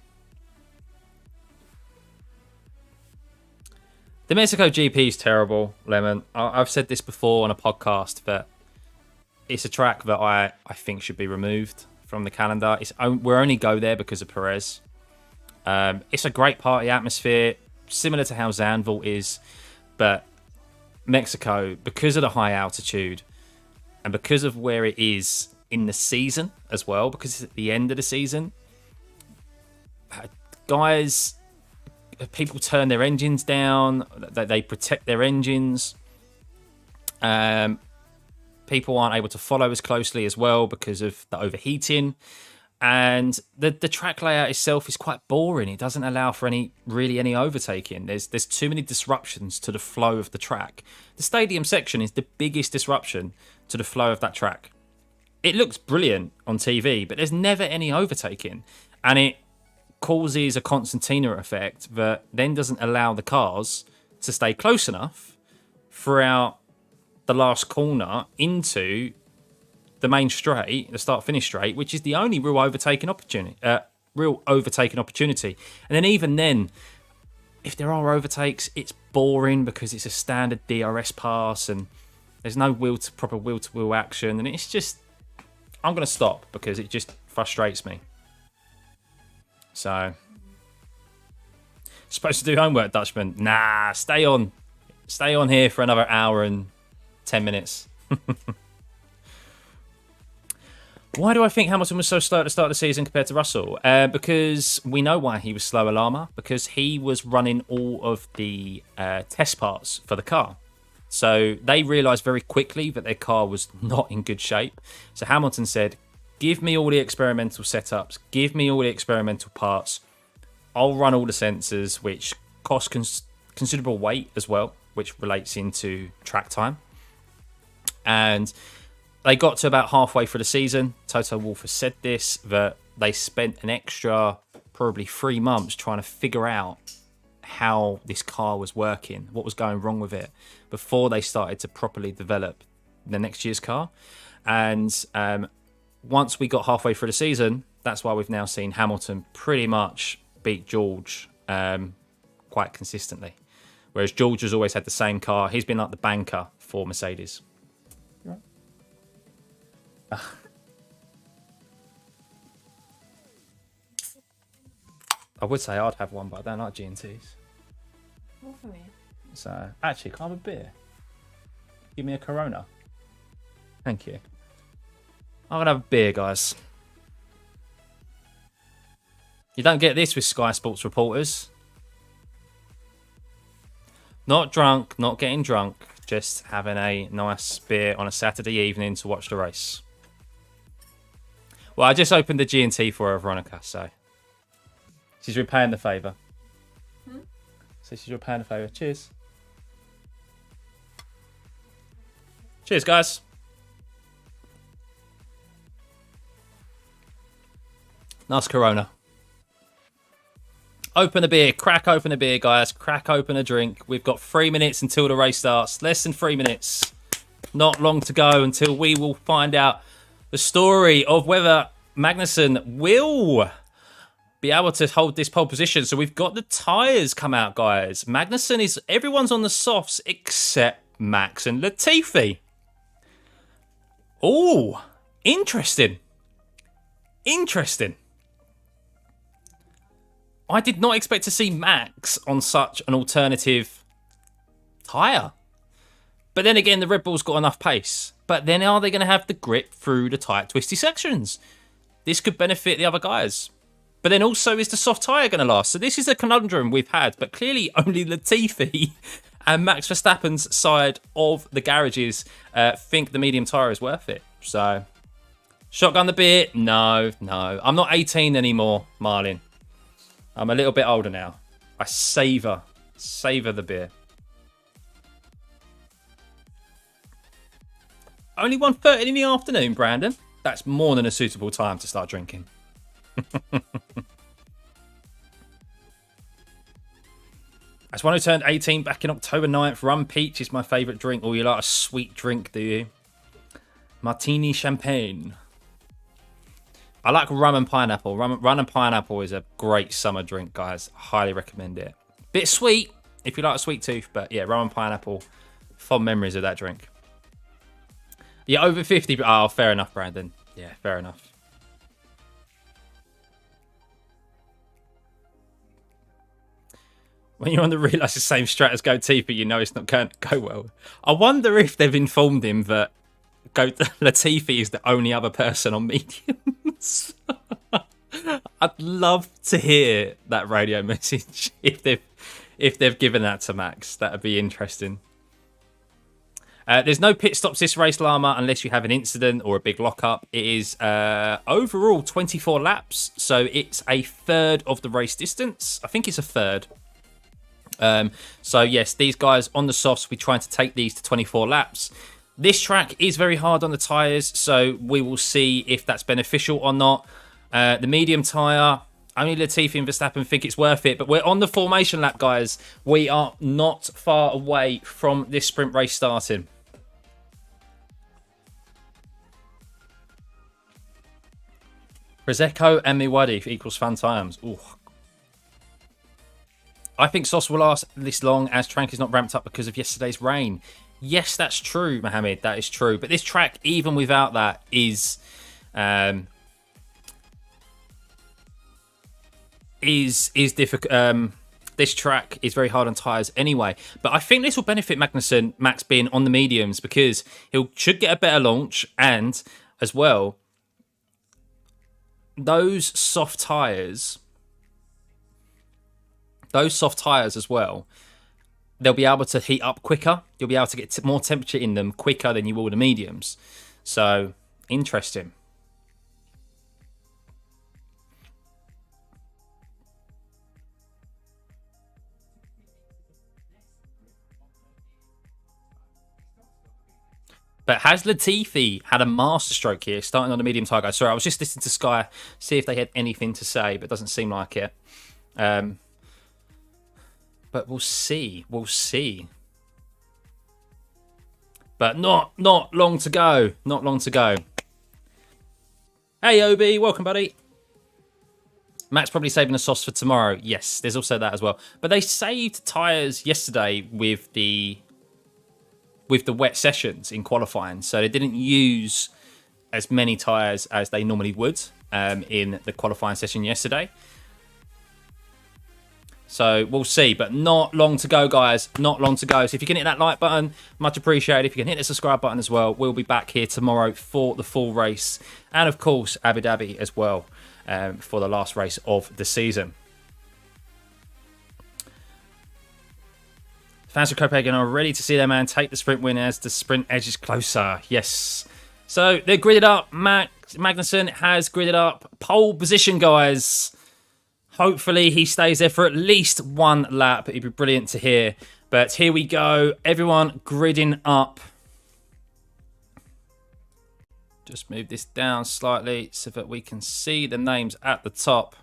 The Mexico GP is terrible, Lemon. I've said this before on a podcast, but it's a track that I think should be removed from the calendar. We only go there because of Perez. It's a great party atmosphere, similar to how Zandvoort is, but Mexico, because of the high altitude and because of where it is in the season as well, because it's at the end of the season, guys, people turn their engines down, they protect their engines. People aren't able to follow as closely as well because of the overheating. And the track layout itself is quite boring. It doesn't allow for any overtaking. There's too many disruptions to the flow of the track. The stadium section is the biggest disruption to the flow of that track. It looks brilliant on TV, but there's never any overtaking. And it causes a concertina effect that then doesn't allow the cars to stay close enough throughout the last corner into the main straight, the start-finish straight, which is the only real overtaking opportunity. And then even then, if there are overtakes, it's boring because it's a standard DRS pass and There's no proper wheel-to-wheel action, and it's just... I'm going to stop because it just frustrates me. So... Supposed to do homework, Dutchman. Nah, stay on. Stay on here for another hour and 10 minutes. Why do I think Hamilton was so slow at the start of the season compared to Russell? Because we know why he was slow, Alama. Because he was running all of the test parts for the car. So they realised very quickly that their car was not in good shape. So Hamilton said, give me all the experimental setups. Give me all the experimental parts. I'll run all the sensors, which cost considerable weight as well, which relates into track time. And they got to about halfway through the season. Toto Wolff has said this, that they spent an extra probably 3 months trying to figure out how this car was working, what was going wrong with it, before they started to properly develop the next year's car. And once we got halfway through the season, that's why we've now seen Hamilton pretty much beat George quite consistently. Whereas George has always had the same car. He's been like the banker for Mercedes. I would say I'd have one, but I don't like G&Ts. More for me. So, actually, can I have a beer? Give me a Corona. Thank you. I'm going to have a beer, guys. You don't get this with Sky Sports reporters. Not drunk, not getting drunk. Just having a nice beer on a Saturday evening to watch the race. Well, I just opened the G&T for her, Veronica, so... She's repaying the favour. So she's repaying the favour. Cheers. Cheers, guys. Nice Corona. Open a beer. Crack open a beer, guys. Crack open a drink. We've got 3 minutes until the race starts. Less than 3 minutes. Not long to go until we will find out the story of whether Magnussen will be able to hold this pole position. So we've got the tyres come out, guys. Magnussen is... Everyone's on the softs except Max and Latifi. Oh, interesting. Interesting. I did not expect to see Max on such an alternative tyre. But then again, the Red Bull's got enough pace. But then are they going to have the grip through the tight, twisty sections? This could benefit the other guys. But then also, is the soft tyre going to last? So this is a conundrum we've had. But clearly only Latifi and Max Verstappen's side of the garages think the medium tyre is worth it. So, shotgun the beer? No. I'm not 18 anymore, Marlin. I'm a little bit older now. I savour the beer. Only 1:30 in the afternoon, Brandon. That's more than a suitable time to start drinking. As one who turned 18 back in October 9th, rum peach is my favourite drink. Oh, you like a sweet drink, do you? Martini champagne. I like rum and pineapple. Rum and pineapple is a great summer drink, guys. Highly recommend it. Bit sweet, if you like a sweet tooth. But yeah, rum and pineapple. Fond memories of that drink. Yeah, over 50. Oh, fair enough, Brandon. Yeah, fair enough. When you're on the realise the same strat as Goatee, but you know it's not going to go well. I wonder if they've informed him that Latifi is the only other person on mediums. I'd love to hear that radio message if they've given that to Max. That would be interesting. There's no pit stops this race, Llama, unless you have an incident or a big lockup. It is overall 24 laps, so it's a third of the race distance. I think it's a third. So yes, these guys on the softs, we're trying to take these to 24 laps. This track is very hard on the tyres, so we will see if that's beneficial or not. The medium tyre, only Latifi and Verstappen think it's worth it, but we're on the formation lap, guys. We are not far away from this sprint race starting. Prosecco and Miwadi equals fun times. Ooh. I think Sauce will last this long as Trank is not ramped up because of yesterday's rain. Yes, that's true, Mohammed. That is true. But this track, even without that, is difficult. This track is very hard on tyres anyway. But I think this will benefit Magnussen, Max being on the mediums, because he should get a better launch, and as well, those soft tyres as well, they'll be able to heat up quicker. You'll be able to get more temperature in them quicker than you will the mediums. So, interesting. But has Latifi had a masterstroke here, starting on the medium tire, guys? Sorry, I was just listening to Sky, see if they had anything to say, but it doesn't seem like it. But we'll see. We'll see. But not long to go. Not long to go. Hey, Obi. Welcome, buddy. Matt's probably saving the sauce for tomorrow. Yes, there's also that as well. But they saved tyres yesterday with the wet sessions in qualifying. So they didn't use as many tyres as they normally would in the qualifying session yesterday. So we'll see, but not long to go, guys. Not long to go. So if you can hit that like button, much appreciated. If you can hit the subscribe button as well, we'll be back here tomorrow for the full race. And of course, Abu Dhabi as well for the last race of the season. Fans of Copenhagen are ready to see their man take the sprint win as the sprint edges closer. Yes. So they're gridded up. Magnussen has gridded up. Pole position, guys. Hopefully he stays there for at least one lap. It'd be brilliant to hear. But here we go. Everyone gridding up. Just move this down slightly so that we can see the names at the top.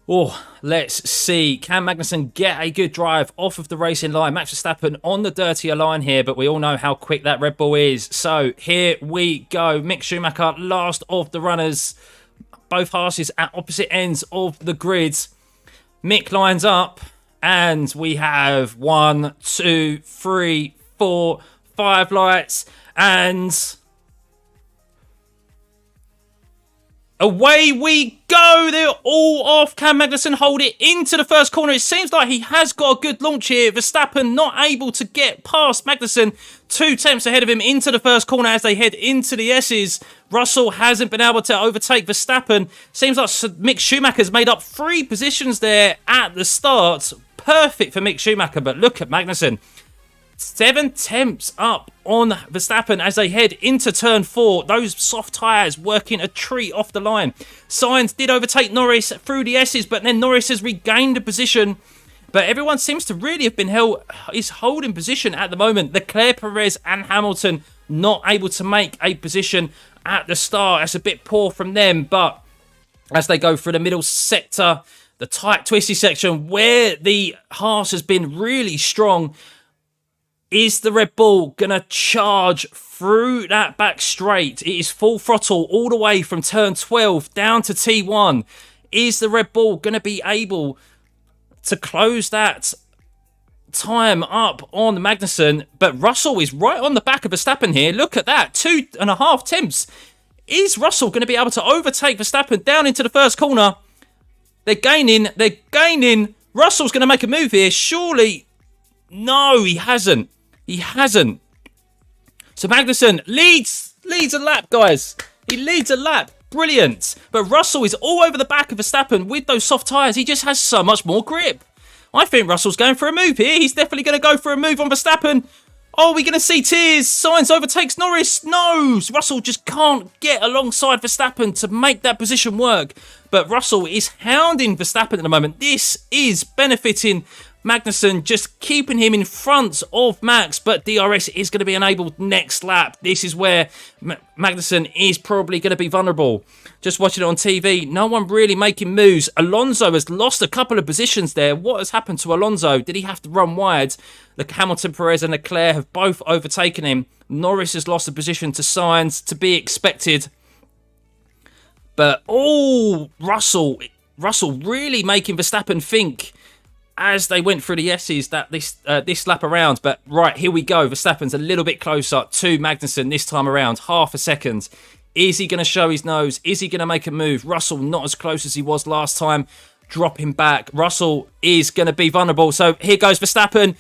Oh, let's see. Can Magnussen get a good drive off of the racing line? Max Verstappen on the dirtier line here, but we all know how quick that Red Bull is. So here we go. Mick Schumacher, last of the runners. Both Haases at opposite ends of the grid. Mick lines up, and we have 1, 2, 3, 4, 5 lights, and away we go. They're all off. Can Magnussen hold it into the first corner? It seems like he has got a good launch here. Verstappen not able to get past Magnussen. 2 tenths ahead of him into the first corner as they head into the S's. Russell hasn't been able to overtake Verstappen. Seems like Mick Schumacher's made up 3 positions there at the start. Perfect for Mick Schumacher, but look at Magnussen. 7 tenths up on Verstappen as they head into turn 4. Those soft tyres working a treat off the line. Sainz did overtake Norris through the S's, but then Norris has regained a position. But everyone seems to really have been holding position at the moment. Leclerc, Perez and Hamilton not able to make a position at the start. That's a bit poor from them. But as they go through the middle sector, the tight, twisty section where the Haas has been really strong, is the Red Bull going to charge through that back straight? It is full throttle all the way from turn 12 down to T1. Is the Red Bull going to be able to close that time up on Magnussen? But Russell is right on the back of Verstappen here. Look at that. 2.5 tenths. Is Russell going to be able to overtake Verstappen down into the first corner? They're gaining. They're gaining. Russell's going to make a move here. Surely. No, he hasn't. He hasn't. So Magnussen leads a lap, guys. He leads a lap. Brilliant. But Russell is all over the back of Verstappen with those soft tyres. He just has so much more grip. I think Russell's going for a move here. He's definitely going to go for a move on Verstappen. Oh, we're going to see tears. Sainz overtakes Norris. No, Russell just can't get alongside Verstappen to make that position work. But Russell is hounding Verstappen at the moment. This is benefiting Magnussen, just keeping him in front of Max, but DRS is going to be enabled next lap. This is where Magnussen is probably going to be vulnerable. Just watching it on TV, no one really making moves. Alonso has lost a couple of positions there. What has happened to Alonso? Did he have to run wide? Hamilton, Perez and Leclerc have both overtaken him. Norris has lost a position to Sainz, to be expected. But, Russell really making Verstappen think. as they went through the S's this lap around. But right, here we go. Verstappen's a little bit closer to Magnussen this time around, half a second. Is he going to show his nose? Is he going to make a move? Russell not as close as he was last time. Dropping back. Russell is going to be vulnerable. So here goes Verstappen.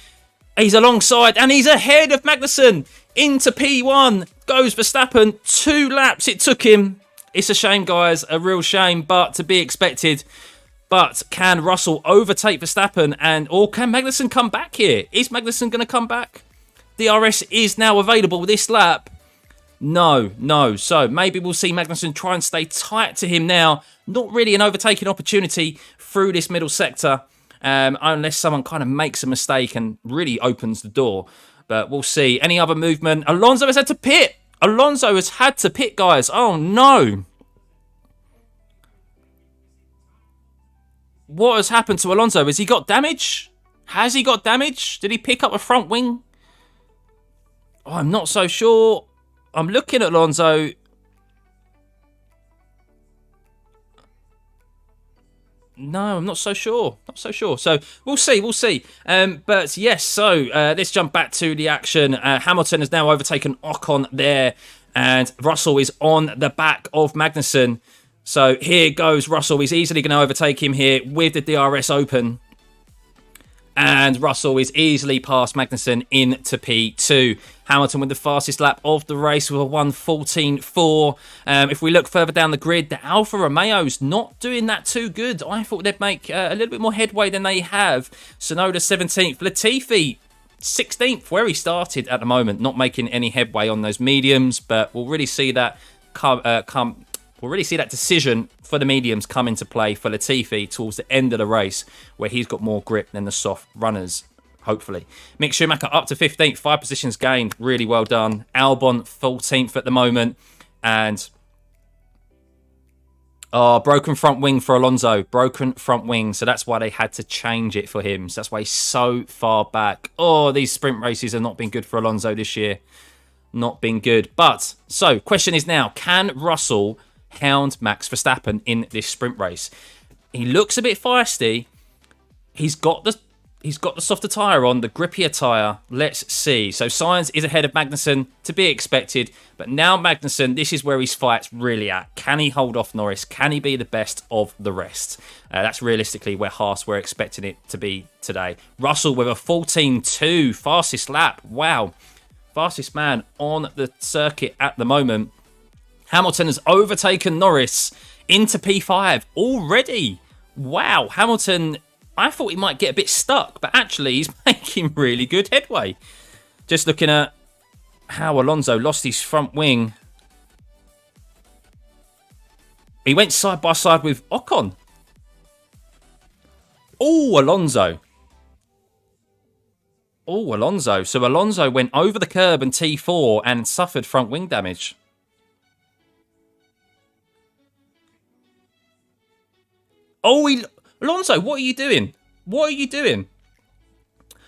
He's alongside and he's ahead of Magnussen. Into P1 goes Verstappen. 2 laps it took him. It's a shame, guys. A real shame, but to be expected. But can Russell overtake Verstappen or can Magnussen come back here? Is Magnussen going to come back? DRS is now available this lap. No. So maybe we'll see Magnussen try and stay tight to him now. Not really an overtaking opportunity through this middle sector. Unless someone kind of makes a mistake and really opens the door. But we'll see. Any other movement? Alonso has had to pit. Alonso has had to pit, guys. Oh, no. What has happened to Alonso? Has he got damage? Has he got damage? Did he pick up a front wing? Oh, I'm not so sure. I'm looking at Alonso. No, I'm not so sure. So we'll see. But yes, so let's jump back to the action. Hamilton has now overtaken Ocon there. And Russell is on the back of Magnussen. So here goes Russell. He's easily going to overtake him here with the DRS open. And Russell is easily past Magnussen into P2. Hamilton with the fastest lap of the race with a 1:14.4. If we look further down the grid, the Alfa Romeo's not doing that too good. I thought they'd make a little bit more headway than they have. Tsunoda 17th. Latifi 16th, where he started at the moment. Not making any headway on those mediums, but we'll really see that We'll really see that decision for the mediums come into play for Latifi towards the end of the race, where he's got more grip than the soft runners, hopefully. Mick Schumacher up to 15th, 5 positions gained. Really well done. Albon 14th at the moment. And broken front wing for Alonso. Broken front wing. So that's why they had to change it for him. So that's why he's so far back. Oh, these sprint races have not been good for Alonso this year. Not been good. But, so, question is now, can Russell hound Max Verstappen in this sprint race? He looks a bit feisty. He's got the softer tyre on, the grippier tyre. Let's see. So Sainz is ahead of Magnussen, to be expected. But now Magnussen, this is where his fight's really at. Can he hold off Norris? Can he be the best of the rest? That's realistically where Haas were expecting it to be today. Russell with a 14.2, fastest lap. Wow. Fastest man on the circuit at the moment. Hamilton has overtaken Norris into P5 already. Wow, Hamilton, I thought he might get a bit stuck, but actually he's making really good headway. Just looking at how Alonso lost his front wing. He went side by side with Ocon. Oh, Alonso. So Alonso went over the curb and T4 and suffered front wing damage. Oh, Alonso, what are you doing?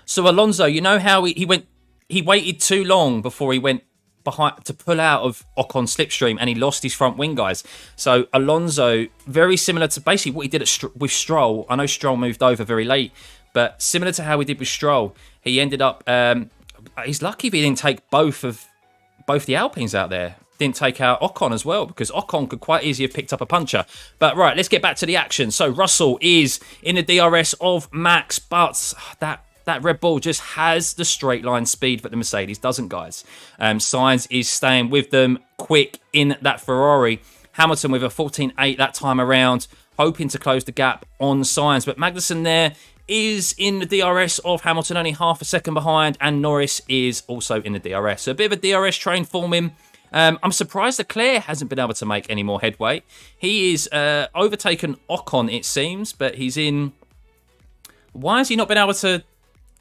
So Alonso, you know how he waited too long before he went behind to pull out of Ocon's slipstream, and he lost his front wing, guys. So Alonso, very similar to basically what he did with Stroll. I know Stroll moved over very late, but similar to how he did with Stroll, he ended up. He's lucky if he didn't take both the Alpines out there. Didn't take out Ocon as well, because Ocon could quite easily have picked up a puncher. But right, let's get back to the action. So Russell is in the DRS of Max, but that Red Bull just has the straight line speed that the Mercedes doesn't, guys. Sainz is staying with them quick in that Ferrari. Hamilton with a 14.8 that time around, hoping to close the gap on Sainz. But Magnussen there is in the DRS of Hamilton, only half a second behind, and Norris is also in the DRS. So a bit of a DRS train forming. I'm surprised Leclerc hasn't been able to make any more headway. He is overtaken Ocon, it seems, but he's in. Why has he not been able to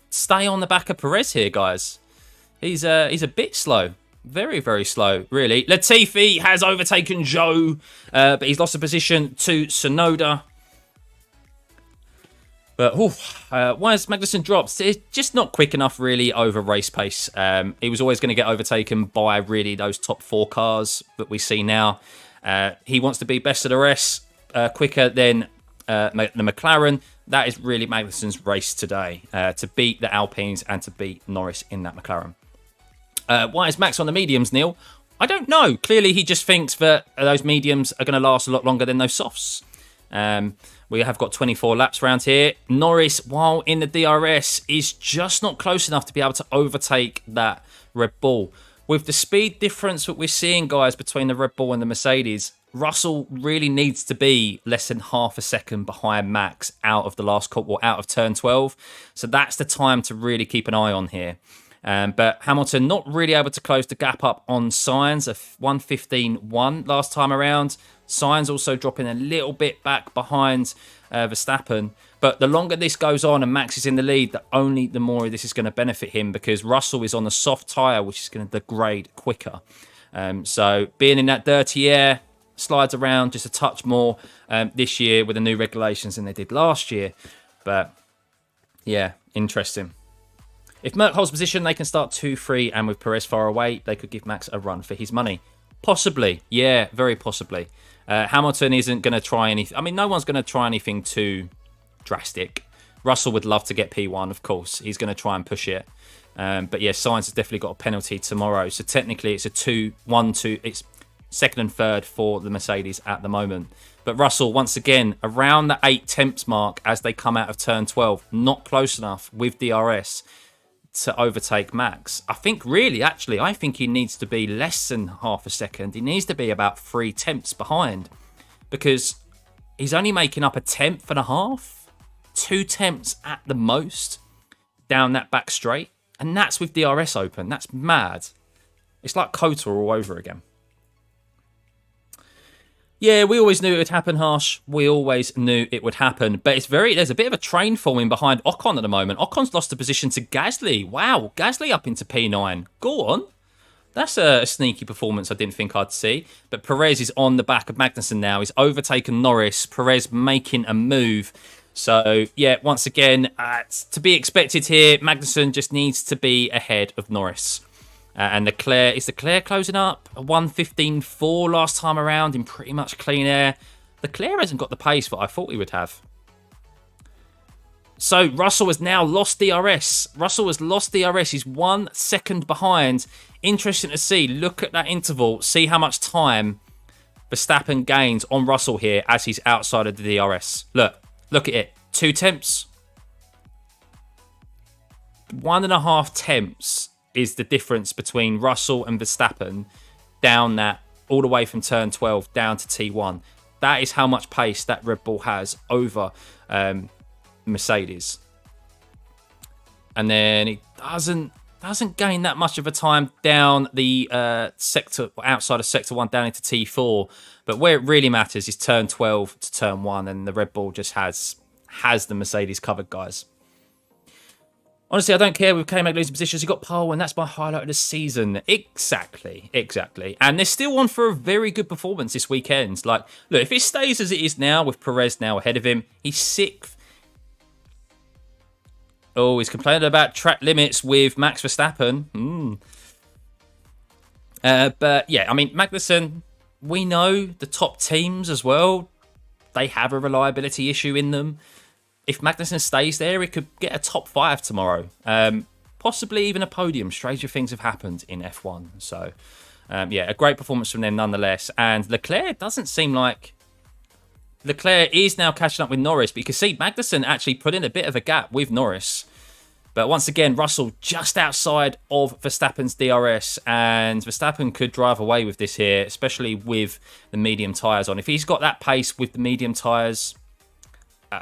stay on the back of Perez here, guys? He's a bit slow. Very, very slow, really. Latifi has overtaken Zhou, but he's lost a position to Tsunoda. But why has Magnussen dropped? It's just not quick enough, really, over race pace. He was always going to get overtaken by, really, those top 4 cars that we see now. He wants to be best of the rest, quicker than the McLaren. That is really Magnussen's race today, to beat the Alpines and to beat Norris in that McLaren. Why is Max on the mediums, Neil? I don't know. Clearly, he just thinks that those mediums are going to last a lot longer than those softs. We have got 24 laps around here. Norris, while in the DRS, is just not close enough to be able to overtake that Red Bull. With the speed difference that we're seeing, guys, between the Red Bull and the Mercedes, Russell really needs to be less than half a second behind Max out of the last couple, out of turn 12. So that's the time to really keep an eye on here. But Hamilton not really able to close the gap up on Sainz, a 1:15.1 last time around. Sainz also dropping a little bit back behind Verstappen. But the longer this goes on and Max is in the lead, the more this is going to benefit him, because Russell is on a soft tyre, which is going to degrade quicker. So being in that dirty air, slides around just a touch more this year with the new regulations than they did last year. But yeah, interesting. If Merc holds position, they can start 2-3, and with Perez far away, they could give Max a run for his money. Possibly. Yeah, very possibly. Hamilton isn't going to try anything. I mean, no one's going to try anything too drastic. Russell would love to get P1, of course. He's going to try and push it. But yeah, Sainz has definitely got a penalty tomorrow. So technically, it's a 2-1-2. It's second and third for the Mercedes at the moment. But Russell, once again, around the 8 temps mark as they come out of turn 12. Not close enough with DRS to overtake Max. I think he needs to be less than half a second. He needs to be about 3 tenths behind, because he's only making up a tenth and a half, 2 tenths at the most down that back straight, and that's with DRS open. That's mad. It's like Kota all over again. Yeah, we always knew it would happen, Harsh. We always knew it would happen. But there's a bit of a train forming behind Ocon at the moment. Ocon's lost the position to Gasly. Wow, Gasly up into P9. Go on. That's a sneaky performance I didn't think I'd see. But Perez is on the back of Magnussen now. He's overtaken Norris. Perez making a move. So, yeah, once again, to be expected here, Magnussen just needs to be ahead of Norris. And is Leclerc closing up? A 1:15.4 last time around in pretty much clean air. Leclerc hasn't got the pace that I thought he would have. So Russell has now lost DRS. He's 1 second behind. Interesting to see. Look at that interval. See how much time Verstappen gains on Russell here as he's outside of the DRS. Look at it. 2 temps. 1.5 temps is the difference between Russell and Verstappen down that, all the way from turn 12 down to T1. That is how much pace that Red Bull has over Mercedes. And then it doesn't gain that much of a time down the sector, outside of sector 1 down into T4. But where it really matters is turn 12 to turn 1, and the Red Bull just has the Mercedes covered, guys. Honestly, I don't care with K-Mag losing positions. He got pole, and that's my highlight of the season. Exactly. And they're still on for a very good performance this weekend. Like, look, if it stays as it is now, with Perez now ahead of him, he's 6th. Oh, he's complaining about track limits with Max Verstappen. But yeah, I mean, Magnussen, we know the top teams as well, they have a reliability issue in them. If Magnussen stays there, it could get a top 5 tomorrow. Possibly even a podium. Stranger things have happened in F1. So, yeah, a great performance from them nonetheless. And Leclerc doesn't seem like... Leclerc is now catching up with Norris. But you can see Magnussen actually put in a bit of a gap with Norris. But once again, Russell just outside of Verstappen's DRS. And Verstappen could drive away with this here, especially with the medium tyres on. If he's got that pace with the medium tyres...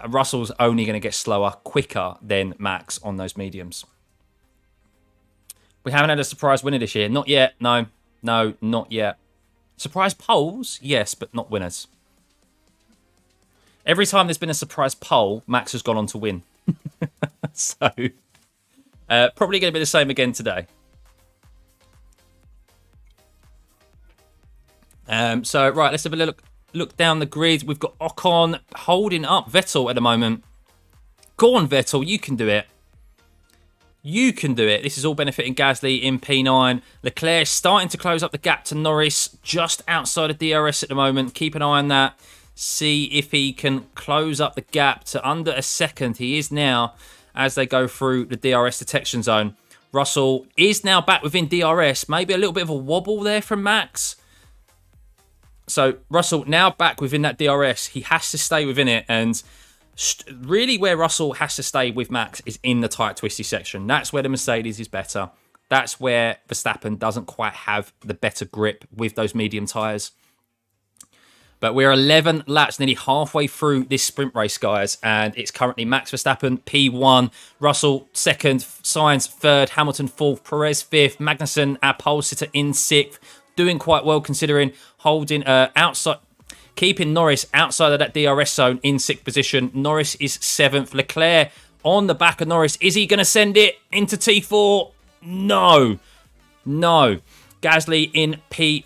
Russell's only going to get slower quicker than Max on those mediums. We haven't had a surprise winner this year. Not yet. No, not yet. Surprise polls? Yes, but not winners. Every time there's been a surprise poll, Max has gone on to win. So, probably going to be the same again today. So, right, let's have a look down the grid. We've got Ocon holding up Vettel at the moment. Go on, Vettel. You can do it. This is all benefiting Gasly in P9. Leclerc starting to close up the gap to Norris just outside of DRS at the moment. Keep an eye on that. see if he can close up the gap to under a second. He is now, as they go through the DRS detection zone. Russell is now back within DRS. Maybe a little bit of a wobble there from Max. So Russell now back within that DRS. He has to stay within it. And really where Russell has to stay with Max is in the tight, twisty section. That's where the Mercedes is better. That's where Verstappen doesn't quite have the better grip with those medium tyres. But we're 11 laps, nearly halfway through this sprint race, guys. And it's currently Max Verstappen, P1, Russell, 2nd, Sainz, 3rd, Hamilton, 4th, Perez, 5th, Magnussen, our pole sitter, in 6th. Doing quite well considering holding outside, keeping Norris outside of that DRS zone in 6th position. Norris is 7th. Leclerc on the back of Norris. Is he going to send it into T4? No. Gasly in P9.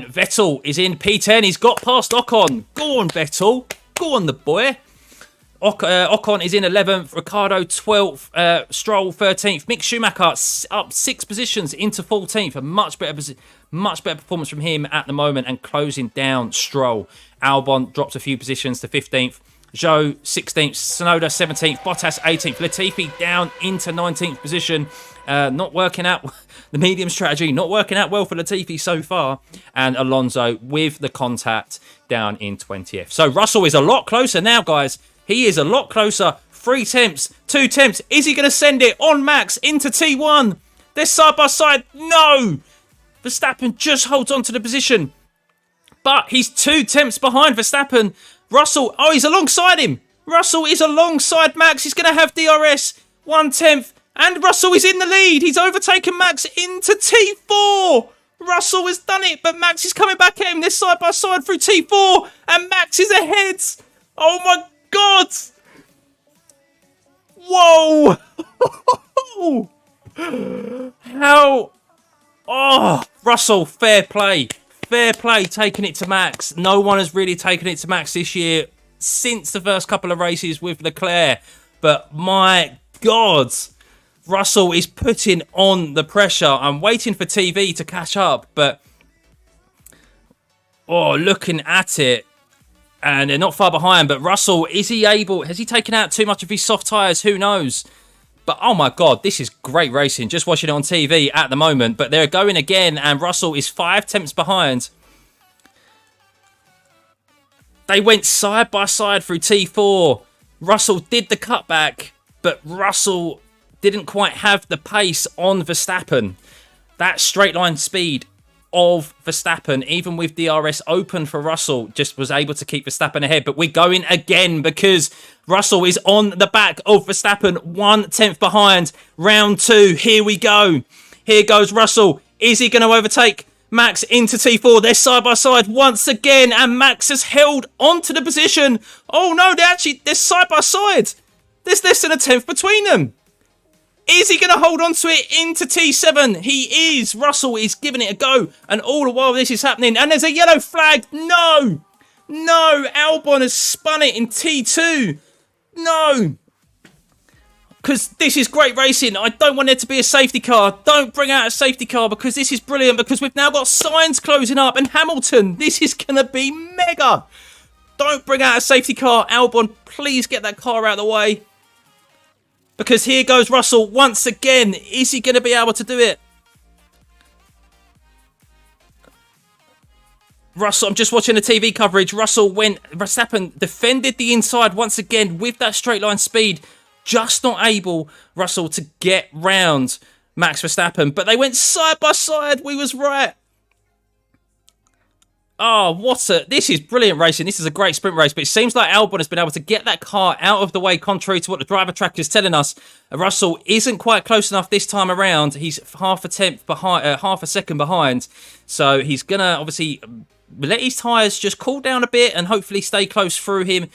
Vettel is in P10. He's got past Ocon. Go on, Vettel. Go on, the boy. Ocon is in 11th. Ricciardo 12th. Stroll 13th. Mick Schumacher up 6 positions into 14th. A much better performance from him at the moment, and closing down Stroll. Albon drops a few positions to 15th. Zhou 16th. Tsunoda 17th. Bottas 18th. Latifi down into 19th position. Not working out the medium strategy, not working out well for Latifi so far. And Alonso with the contact down in 20th. So Russell is a lot closer now, guys. He is a lot closer. 3 tenths, 2 tenths. Is he going to send it on Max into T1? They're side by side. No! Verstappen just holds on to the position. But he's 2 tenths behind Verstappen. Russell, oh, he's alongside him. Russell is alongside Max. He's going to have DRS. 1 tenth. And Russell is in the lead. He's overtaken Max into T4. Russell has done it, but Max is coming back at him. They're side by side through T4. And Max is ahead. Oh my God. Whoa. How? Oh, Russell, fair play. Fair play taking it to Max. No one has really taken it to Max this year since the first couple of races with Leclerc. But my God, Russell is putting on the pressure. I'm waiting for TV to catch up, but looking at it, and they're not far behind. But Russell, has he taken out too much of his soft tyres? Who knows? But oh my God, this is great racing. Just watching it on TV at the moment. But they're going again, and Russell is 5 tenths behind. They went side by side through T4. Russell did the cutback, but Russell didn't quite have the pace on Verstappen. That straight line speed of Verstappen, even with DRS open for Russell, just was able to keep Verstappen ahead. But we're going again because Russell is on the back of Verstappen, 1 tenth behind. Round 2, here we go. Here goes Russell. Is he going to overtake Max into T4? They're side by side once again, and Max has held onto the position. Oh no, they're side by side. There's less than a tenth between them. Is he going to hold on to it into T7? He is. Russell is giving it a go. And all the while this is happening. And there's a yellow flag. No. Albon has spun it in T2. No. Because this is great racing. I don't want there to be a safety car. Don't bring out a safety car because this is brilliant. Because we've now got Sainz closing up and Hamilton. This is going to be mega. Don't bring out a safety car. Albon, please get that car out of the way. Because here goes Russell once again. Is he going to be able to do it? Russell, I'm just watching the TV coverage. Verstappen defended the inside once again with that straight line speed. Just not able, Russell, to get round Max Verstappen. But they went side by side. We was right. Oh, this is brilliant racing. This is a great sprint race, but it seems like Albon has been able to get that car out of the way, contrary to what the driver track is telling us. Russell isn't quite close enough this time around. He's half a second behind. So he's going to obviously let his tyres just cool down a bit and hopefully stay close through him,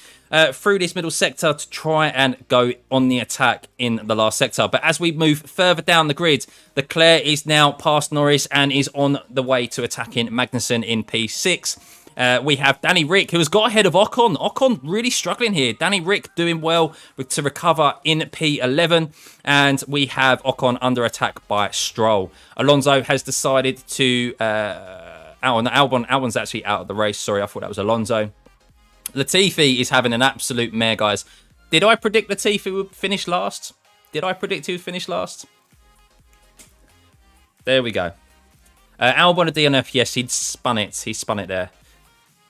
through this middle sector to try and go on the attack in the last sector. But as we move further down the grid, Leclerc is now past Norris and is on the way to attacking Magnussen in P6. We have Danny Rick, who has got ahead of Ocon. Ocon really struggling here. Danny Rick doing well to recover in P11. And we have Ocon under attack by Stroll. Alonso has decided to... Albon's actually out of the race. Sorry, I thought that was Alonso. Latifi is having an absolute mare, guys. Did I predict Latifi would finish last? Did I predict he would finish last? There we go. Albon, a DNF, yes, he'd spun it. He spun it there.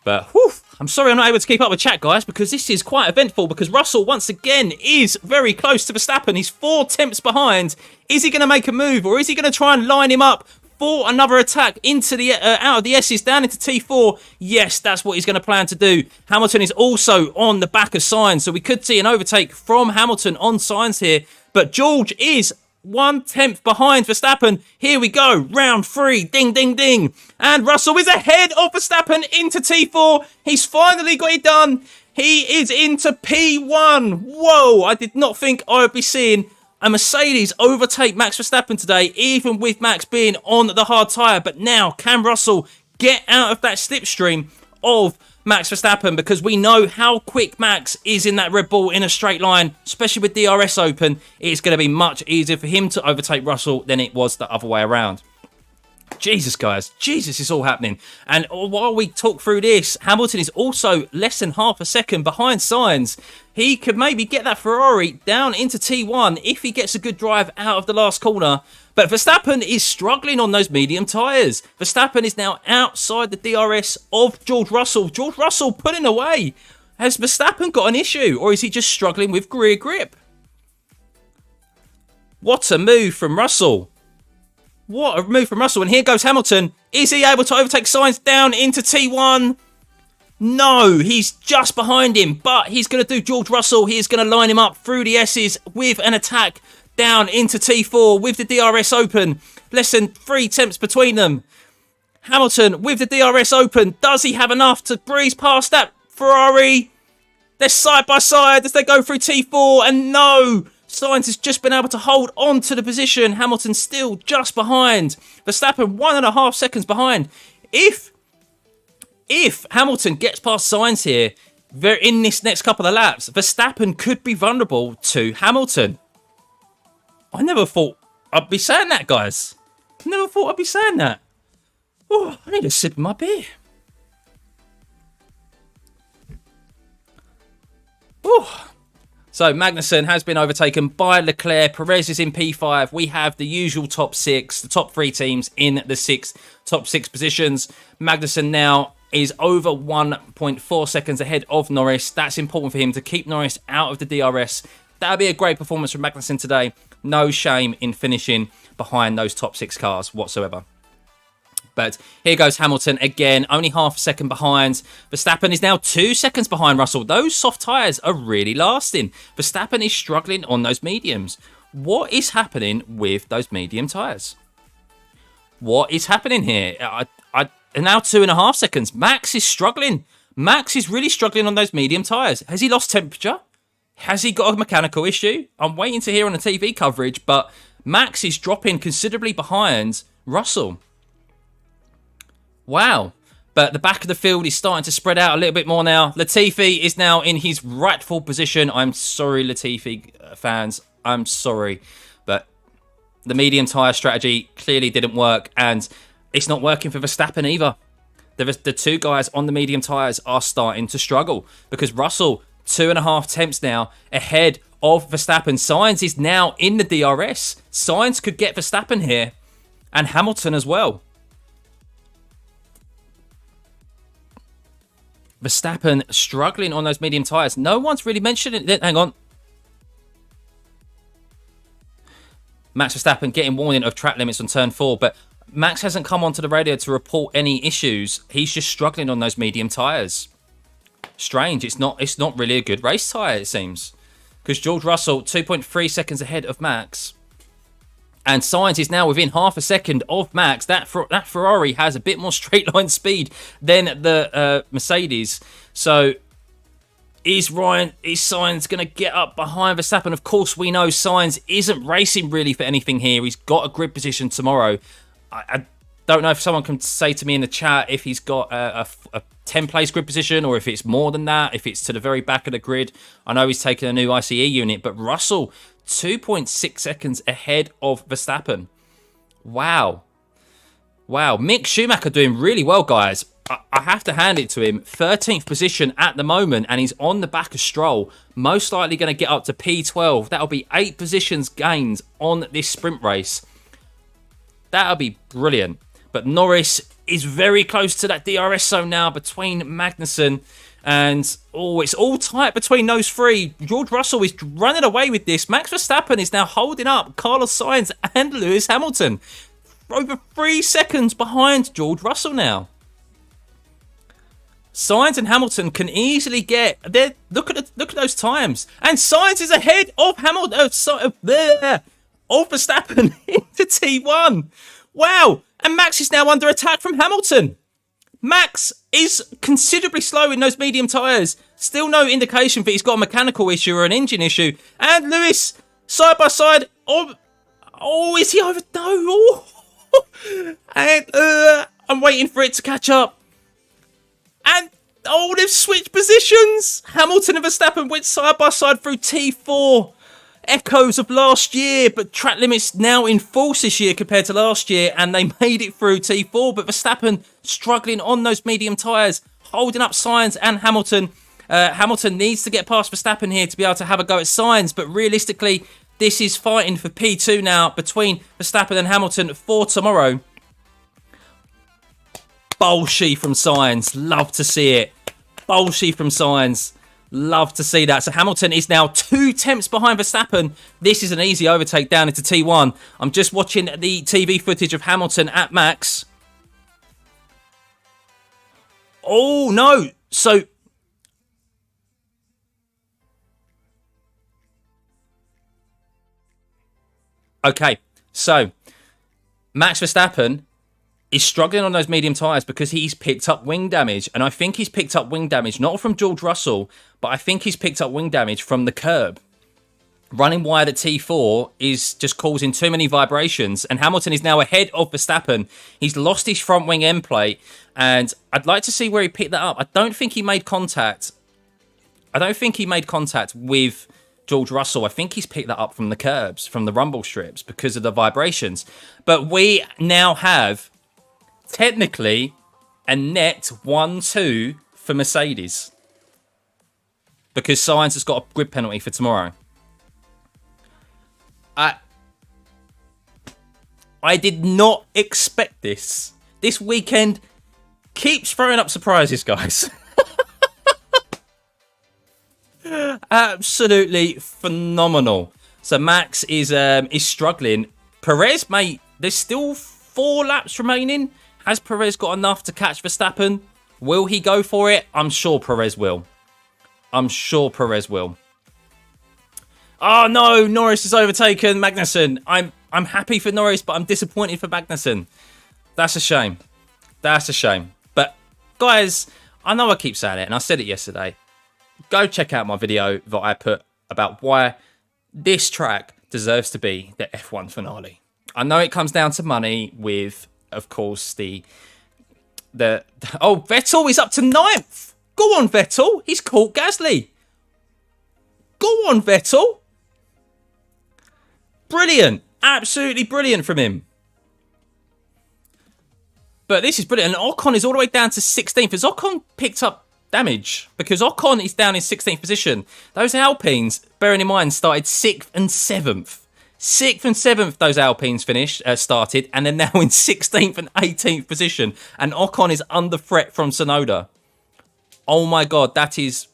But, whew, I'm sorry I'm not able to keep up with chat, guys, because this is quite eventful, because Russell, once again, is very close to Verstappen. He's 4 tenths behind. Is he going to make a move, or is he going to try and line him up for another attack into the out of the S's down into T4? Yes, that's what he's going to plan to do. Hamilton is also on the back of Sainz, so we could see an overtake from Hamilton on Sainz here. But George is 1 tenth behind Verstappen. Here we go. Round 3. Ding, ding, ding. And Russell is ahead of Verstappen into T4. He's finally got it done. He is into P1. Whoa. I did not think I would be seeing a Mercedes overtake Max Verstappen today, even with Max being on the hard tyre. But now, can Russell get out of that slipstream of Max Verstappen? Because we know how quick Max is in that Red Bull in a straight line, especially with DRS open. It's going to be much easier for him to overtake Russell than it was the other way around. Jesus, guys. Jesus, it's all happening. And while we talk through this, Hamilton is also less than half a second behind Sainz. He could maybe get that Ferrari down into T1 if he gets a good drive out of the last corner. But Verstappen is struggling on those medium tyres. Verstappen is now outside the DRS of George Russell. George Russell pulling away. Has Verstappen got an issue, or is he just struggling with rear grip? What a move from Russell. What a move from Russell. And here goes Hamilton. Is he able to overtake Sainz down into T1? No, he's just behind him. But he's going to do George Russell. He is going to line him up through the S's with an attack down into T4 with the DRS open. Less than 3 tenths between them. Hamilton with the DRS open. Does he have enough to breeze past that Ferrari? They're side by side as they go through T4. And no, Sainz has just been able to hold on to the position. Hamilton still just behind. Verstappen 1.5 seconds behind. If Hamilton gets past Sainz here in this next couple of laps, Verstappen could be vulnerable to Hamilton. I never thought I'd be saying that, guys. Never thought I'd be saying that. Oh, I need a sip of my beer. Oh. So Magnussen has been overtaken by Leclerc. Perez is in P5. We have the usual top 6, the top 3 teams in the top 6 positions. Magnussen now is over 1.4 seconds ahead of Norris. That's important for him to keep Norris out of the DRS. That would be a great performance from Magnussen today. No shame in finishing behind those top 6 cars whatsoever. But here goes Hamilton again, only half a second behind. Verstappen is now 2 seconds behind Russell. Those soft tyres are really lasting. Verstappen is struggling on those mediums. What is happening with those medium tyres? What is happening here? Now 2.5 seconds. Max is struggling. Max is really struggling on those medium tyres. Has he lost temperature? Has he got a mechanical issue? I'm waiting to hear on the TV coverage, but Max is dropping considerably behind Russell. Wow. But the back of the field is starting to spread out a little bit more now. Latifi is now in his rightful position. I'm sorry, Latifi fans. I'm sorry. But the medium tyre strategy clearly didn't work, and it's not working for Verstappen either. The 2 guys on the medium tyres are starting to struggle because Russell, 2.5 tenths now ahead of Verstappen. Sainz is now in the DRS. Sainz could get Verstappen here, and Hamilton as well. Verstappen struggling on those medium tyres. No one's really mentioned it. Hang on. Max Verstappen getting warning of track limits on turn 4, but Max hasn't come onto the radio to report any issues. He's just struggling on those medium tyres. Strange. It's not really a good race tyre, it seems. Because George Russell, 2.3 seconds ahead of Max. And Sainz is now within half a second of Max. That Ferrari has a bit more straight line speed than the Mercedes. So is Sainz going to get up behind Verstappen? Of course, we know Sainz isn't racing really for anything here. He's got a grid position tomorrow. I don't know if someone can say to me in the chat if he's got a 10th place grid position or if it's more than that, if it's to the very back of the grid. I know he's taken a new ICE unit, but Russell, 2.6 seconds ahead of Verstappen. Wow. Mick Schumacher doing really well, guys. I have to hand it to him. 13th position at the moment, and he's on the back of Stroll. Most likely going to get up to P12. That'll be 8 positions gained on this sprint race. That'll be brilliant. But Norris is very close to that DRS zone now between Magnussen and... Oh, it's all tight between those three. George Russell is running away with this. Max Verstappen is now holding up Carlos Sainz and Lewis Hamilton. Over 3 seconds behind George Russell now. Sainz and Hamilton can easily get there. Look at those times, and Sainz is ahead of Hamilton of Verstappen into T1. Wow! And Max is now under attack from Hamilton. Max is considerably slow in those medium tyres. Still no indication that he's got a mechanical issue or an engine issue. And Lewis side by side. Oh, is he over? No. And I'm waiting for it to catch up. And, they've switched positions. Hamilton and Verstappen went side by side through T4. Echoes of last year, but track limits now in force this year compared to last year, and they made it through T4, but Verstappen struggling on those medium tyres, holding up Sainz and Hamilton. Hamilton needs to get past Verstappen here to be able to have a go at Sainz, but realistically, this is fighting for P2 now between Verstappen and Hamilton for tomorrow. Bolshy from Sainz. Love to see it. Bolshy from Sainz. Love to see that. So Hamilton is now 2 tenths behind Verstappen. This is an easy overtake down into T1. I'm just watching the TV footage of Hamilton at Max. Oh, no. So... Okay, so Max Verstappen is struggling on those medium tyres because he's picked up wing damage. And I think he's picked up wing damage, not from George Russell, but I think he's picked up wing damage from the curb. Running wide at T4 is just causing too many vibrations. And Hamilton is now ahead of Verstappen. He's lost his front wing end plate. And I'd like to see where he picked that up. I don't think he made contact. With George Russell. I think he's picked that up from the curbs, from the rumble strips, because of the vibrations. But we now have... technically, a net 1-2 for Mercedes. Because Sainz has got a grid penalty for tomorrow. I did not expect this. This weekend keeps throwing up surprises, guys. Absolutely phenomenal. So Max is struggling. Perez, mate, there's still 4 laps remaining. Has Perez got enough to catch Verstappen? Will he go for it? I'm sure Perez will. Oh no, Norris has overtaken Magnussen. I'm happy for Norris, but I'm disappointed for Magnussen. That's a shame. But guys, I know I keep saying it, and I said it yesterday. Go check out my video that I put about why this track deserves to be the F1 finale. I know it comes down to money with... of course, Vettel is up to 9th. Go on, Vettel. He's caught Gasly. Go on, Vettel. Brilliant. Absolutely brilliant from him. But this is brilliant. And Ocon is all the way down to 16th. Has Ocon picked up damage? Because Ocon is down in 16th position. Those Alpines, bearing in mind, started 6th and 7th. 6th and 7th, those Alpines started, and they're now in 16th and 18th position. And Ocon is under threat from Tsunoda. Oh my God, that is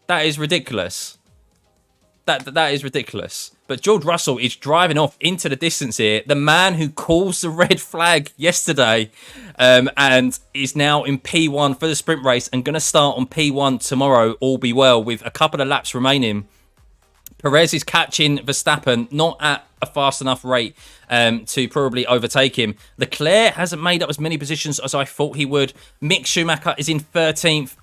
ridiculous. That is ridiculous. But George Russell is driving off into the distance here. The man who calls the red flag yesterday and is now in P1 for the sprint race and going to start on P1 tomorrow, all be well, with a couple of laps remaining. Perez is catching Verstappen, not at a fast enough rate to probably overtake him. Leclerc hasn't made up as many positions as I thought he would. Mick Schumacher is in 13th,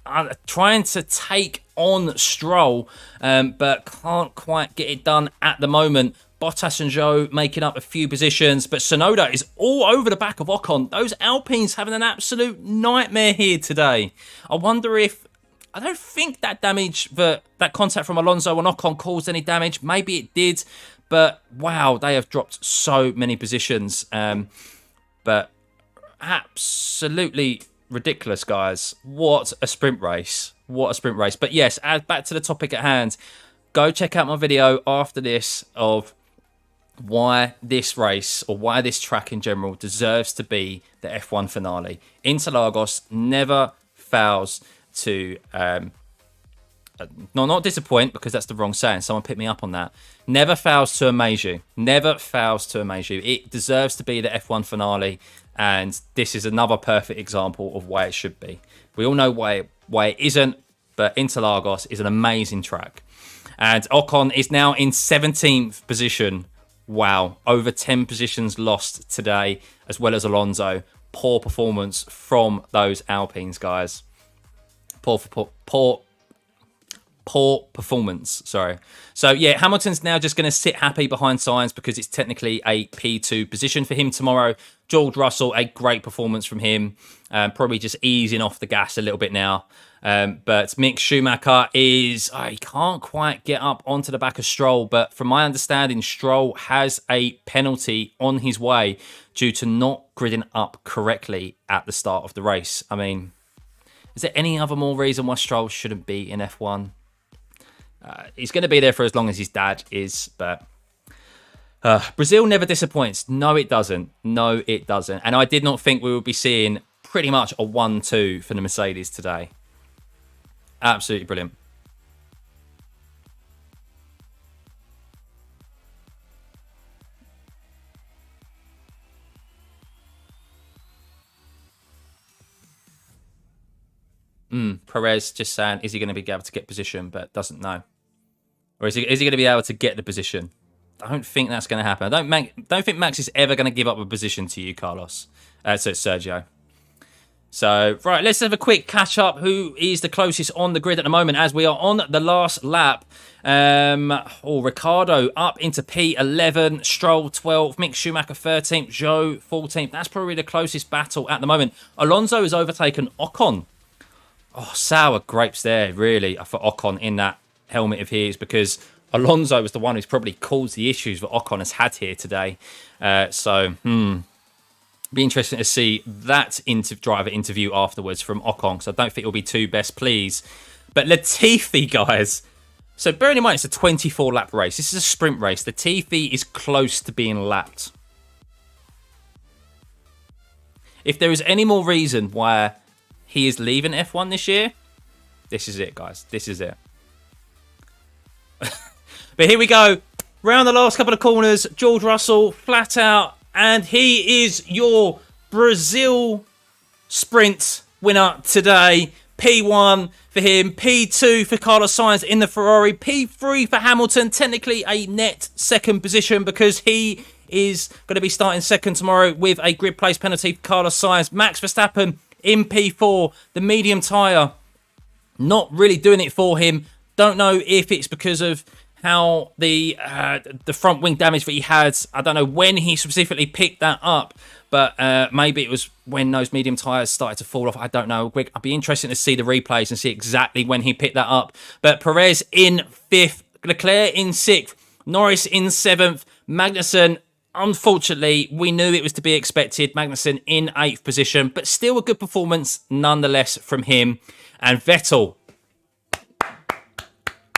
trying to take on Stroll, but can't quite get it done at the moment. Bottas and Zhou making up a few positions, but Tsunoda is all over the back of Ocon. Those Alpines having an absolute nightmare here today. I wonder if... I don't think that damage, that contact from Alonso and Ocon caused any damage. Maybe it did, but wow, they have dropped so many positions. But absolutely ridiculous, guys. What a sprint race. What a sprint race. But yes, back to the topic at hand. Go check out my video after this of why this race, or why this track in general, deserves to be the F1 finale. Interlagos never fails to... not disappoint, because that's the wrong saying. Someone picked me up on that. Never fails to amaze you. Never fails to amaze you. It deserves to be the F1 finale, and this is another perfect example of why it should be. We all know why it isn't, but Interlagos is an amazing track. And Ocon is now in 17th position. Wow. Over 10 positions lost today, as well as Alonso. Poor performance from those Alpines, guys. Poor performance, sorry. So, yeah, Hamilton's now just going to sit happy behind Sainz because it's technically a P2 position for him tomorrow. George Russell, a great performance from him. Probably just easing off the gas a little bit now. But Mick Schumacher he can't quite get up onto the back of Stroll. But from my understanding, Stroll has a penalty on his way due to not gridding up correctly at the start of the race. I mean, is there any other more reason why Stroll shouldn't be in F1? He's going to be there for as long as his dad is, but Brazil never disappoints. No, it doesn't. No, it doesn't. And I did not think we would be seeing pretty much a 1-2 for the Mercedes today. Absolutely brilliant. Perez just saying, is he going to be able to get position, but doesn't know. Or is he going to be able to get the position? I don't think that's going to happen. I don't think Max is ever going to give up a position to you, Carlos. So it's Sergio. So, right, let's have a quick catch-up. Who is the closest on the grid at the moment as we are on the last lap? Ricciardo up into P11, Stroll 12th, Mick Schumacher 13th, Zhou 14th. That's probably the closest battle at the moment. Alonso has overtaken Ocon. Oh, sour grapes there, really, for Ocon in that helmet of his, because Alonso was the one who's probably caused the issues that Ocon has had here today. Be interesting to see that driver interview afterwards from Ocon, because I don't think it'll be too best pleased. But Latifi, guys. So bearing in mind it's a 24-lap race. This is a sprint race. Latifi is close to being lapped. If there is any more reason why he is leaving F1 this year, this is it, guys. This is it. But here we go. Round the last couple of corners. George Russell flat out. And he is your Brazil sprint winner today. P1 for him. P2 for Carlos Sainz in the Ferrari. P3 for Hamilton. Technically a net second position because he is going to be starting second tomorrow with a grid place penalty for Carlos Sainz. Max Verstappen in P4. The medium tyre not really doing it for him. Don't know if it's because of how the front wing damage that he had. I don't know when he specifically picked that up, but maybe it was when those medium tyres started to fall off. I don't know. I'd be interested to see the replays and see exactly when he picked that up. But Perez in 5th, Leclerc in 6th, Norris in 7th, Magnussen, unfortunately, we knew it was to be expected. Magnussen in 8th position, but still a good performance nonetheless from him. And Vettel,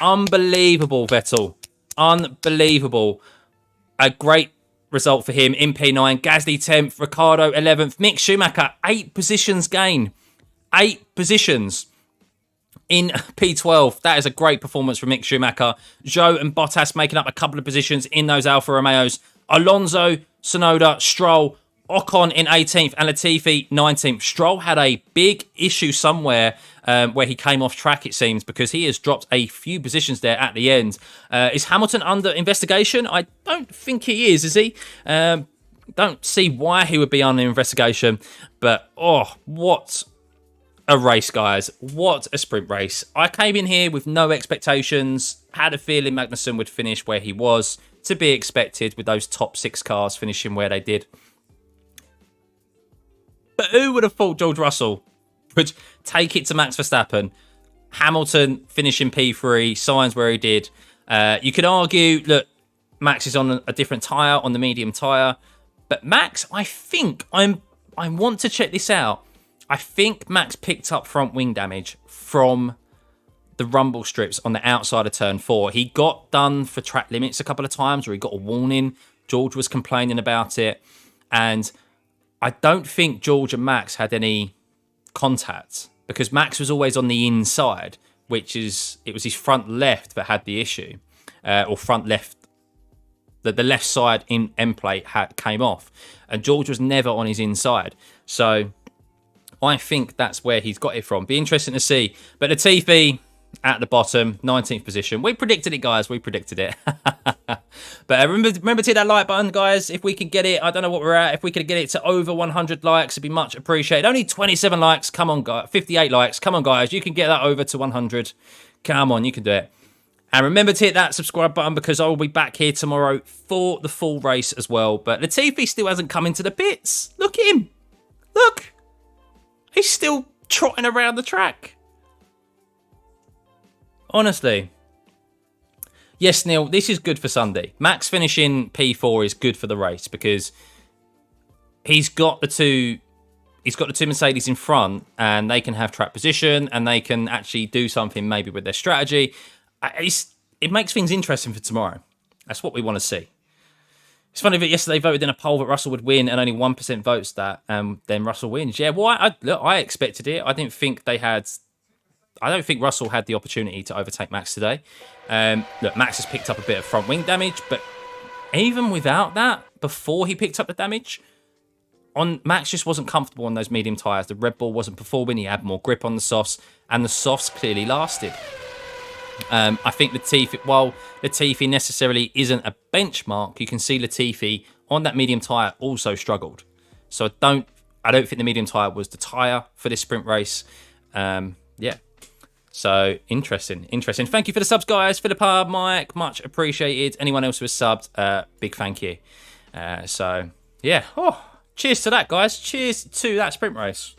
unbelievable, Vettel. Unbelievable. A great result for him in P9. Gasly 10th, Ricciardo 11th, Mick Schumacher 8 positions gain. 8 positions in P12. That is a great performance from Mick Schumacher. Zhou and Bottas making up a couple of positions in those Alfa Romeos. Alonso, Tsunoda, Stroll, Ocon in 18th and Latifi 19th. Stroll had a big issue somewhere where he came off track, it seems, because he has dropped a few positions there at the end. Is Hamilton under investigation? I don't think he is he? Don't see why he would be under investigation. But, what a race, guys. What a sprint race. I came in here with no expectations. Had a feeling Magnussen would finish where he was. To be expected with those top 6 cars finishing where they did. But who would have thought George Russell would take it to Max Verstappen? Hamilton finishing P3, Sainz where he did. You could argue, look, Max is on a different tyre, on the medium tyre. But Max, I think, I'm I want to check this out. I think Max picked up front wing damage from the rumble strips on the outside of turn 4. He got done for track limits a couple of times, or he got a warning. George was complaining about it. And I don't think George and Max had any contact, because Max was always on the inside, it was his front left that had the issue, or front left. The left side in end plate came off, and George was never on his inside. So I think that's where he's got it from. Be interesting to see. But Latifi at the bottom, 19th position. We predicted it, guys. We predicted it. But remember to hit that like button, guys. If we could get it, I don't know what we're at. If we could get it to over 100 likes, it'd be much appreciated. Only 27 likes. Come on, guys. 58 likes. Come on, guys. You can get that over to 100. Come on, you can do it. And remember to hit that subscribe button, because I will be back here tomorrow for the full race as well. But Latifi still hasn't come into the pits. Look at him. Look. He's still trotting around the track. Honestly. Yes, Neil, this is good for Sunday. Max finishing P4 is good for the race, because he's got the two Mercedes in front, and they can have track position, and they can actually do something maybe with their strategy. It makes things interesting for tomorrow. That's what we want to see. It's funny that yesterday voted in a poll that Russell would win, and only 1% votes that, and then Russell wins. Yeah, well, I expected it. I don't think Russell had the opportunity to overtake Max today. Look, Max has picked up a bit of front wing damage, but even without that, before he picked up the damage, Max just wasn't comfortable on those medium tyres. The Red Bull wasn't performing. He had more grip on the softs, and the softs clearly lasted. I think while Latifi necessarily isn't a benchmark, you can see Latifi on that medium tyre also struggled. So I don't think the medium tyre was the tyre for this sprint race. Yeah. So interesting. Thank you for the subs, guys. Philip Hard, Mike, much appreciated. Anyone else who has subbed, big thank you. So yeah. Oh, cheers to that, guys. Cheers to that sprint race.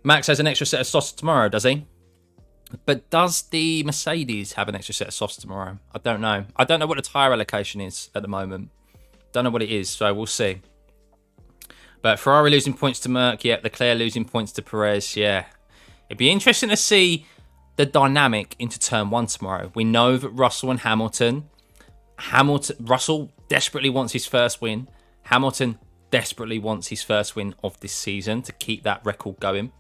Max has an extra set of softs tomorrow, does he? But does the Mercedes have an extra set of softs tomorrow? I don't know. I don't know what the tyre allocation is at the moment. Don't know what it is, so we'll see. But Ferrari losing points to Merc, yeah. Leclerc losing points to Perez, yeah. It'd be interesting to see the dynamic into turn 1 tomorrow. We know that Russell and Hamilton, Russell desperately wants his first win. Hamilton desperately wants his first win of this season to keep that record going.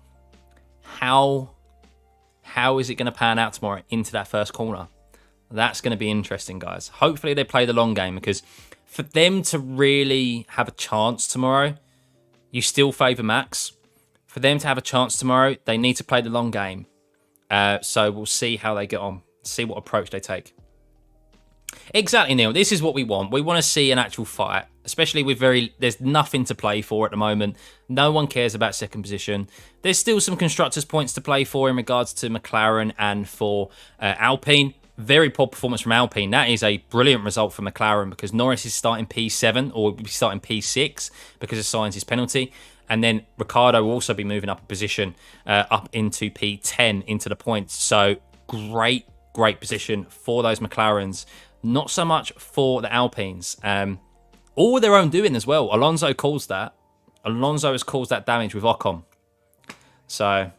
How is it going to pan out tomorrow into that first corner? That's going to be interesting, guys. Hopefully they play the long game, because for them to really have a chance tomorrow, you still favour Max. For them to have a chance tomorrow, they need to play the long game. So we'll see how they get on. See what approach they take. Exactly, Neil. This is what we want. We want to see an actual fight, especially with there's nothing to play for at the moment. No one cares about second position. There's still some constructors' points to play for in regards to McLaren and for Alpine. Very poor performance from Alpine. That is a brilliant result for McLaren, because Norris is starting P7 or will be starting P6 because of Sainz's penalty. And then Ricciardo will also be moving up a position up into P10 into the points. So great position for those McLarens. Not so much for the Alpines. All their own doing as well. Alonso caused that. Alonso has caused that damage with Ocon. So,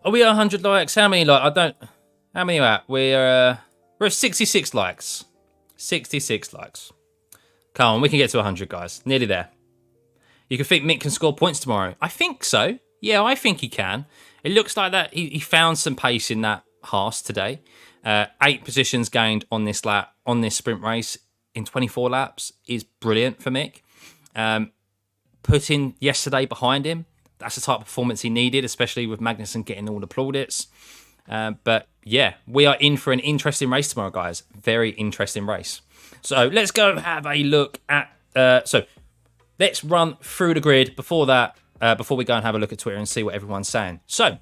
are we at 100 likes? How many likes? How many are we at? We're at 66 likes. 66 likes. Come on, we can get to 100, guys. Nearly there. You can think Mick can score points tomorrow. I think so. Yeah, I think he can. It looks like that he found some pace in that Haas today. 8 positions gained on this sprint race in 24 laps is brilliant for Mick. Putting yesterday behind him, that's the type of performance he needed, especially with Magnussen getting all the plaudits. But yeah, we are in for an interesting race tomorrow, guys. Very interesting race. So let's go have a look at. Let's run through the grid before we go and have a look at Twitter and see what everyone's saying. So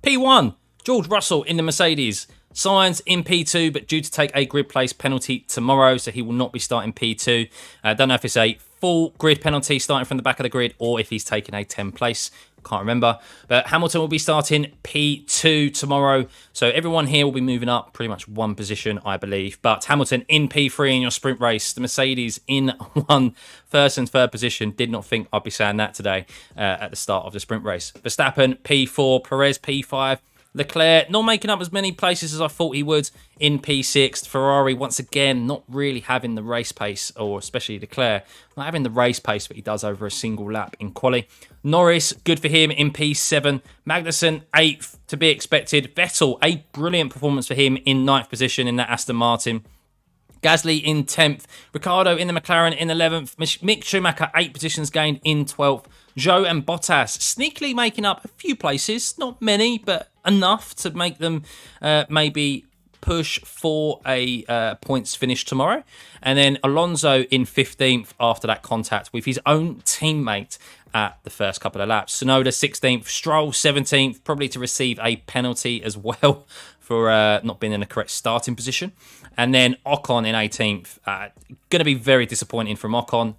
P1, George Russell in the Mercedes. Sainz in P2, but due to take a grid place penalty tomorrow, so he will not be starting P2. Don't know if it's a full grid penalty starting from the back of the grid or if he's taking a 10 place Can't remember. But Hamilton will be starting P2 tomorrow. So everyone here will be moving up pretty much one position, I believe. But Hamilton in P3 in your sprint race. The Mercedes in one first and third position. Did not think I'd be saying that today at the start of the sprint race. Verstappen P4, Perez P5. Leclerc not making up as many places as I thought he would in P6. Ferrari, once again, not really having the race pace, or especially Leclerc, not having the race pace that he does over a single lap in quali. Norris, good for him in P7. Magnussen, 8th, to be expected. Vettel, a brilliant performance for him in 9th position in that Aston Martin. Gasly in 10th. Ricciardo in the McLaren in 11th. Mick Schumacher, 8 positions gained in 12th. Zhou and Bottas sneakily making up a few places. Not many, but enough to make them maybe push for a points finish tomorrow. And then Alonso in 15th after that contact with his own teammate at the first couple of laps. Tsunoda 16th. Stroll 17th, probably to receive a penalty as well for not being in the correct starting position. And then Ocon in 18th. Going to be very disappointing from Ocon.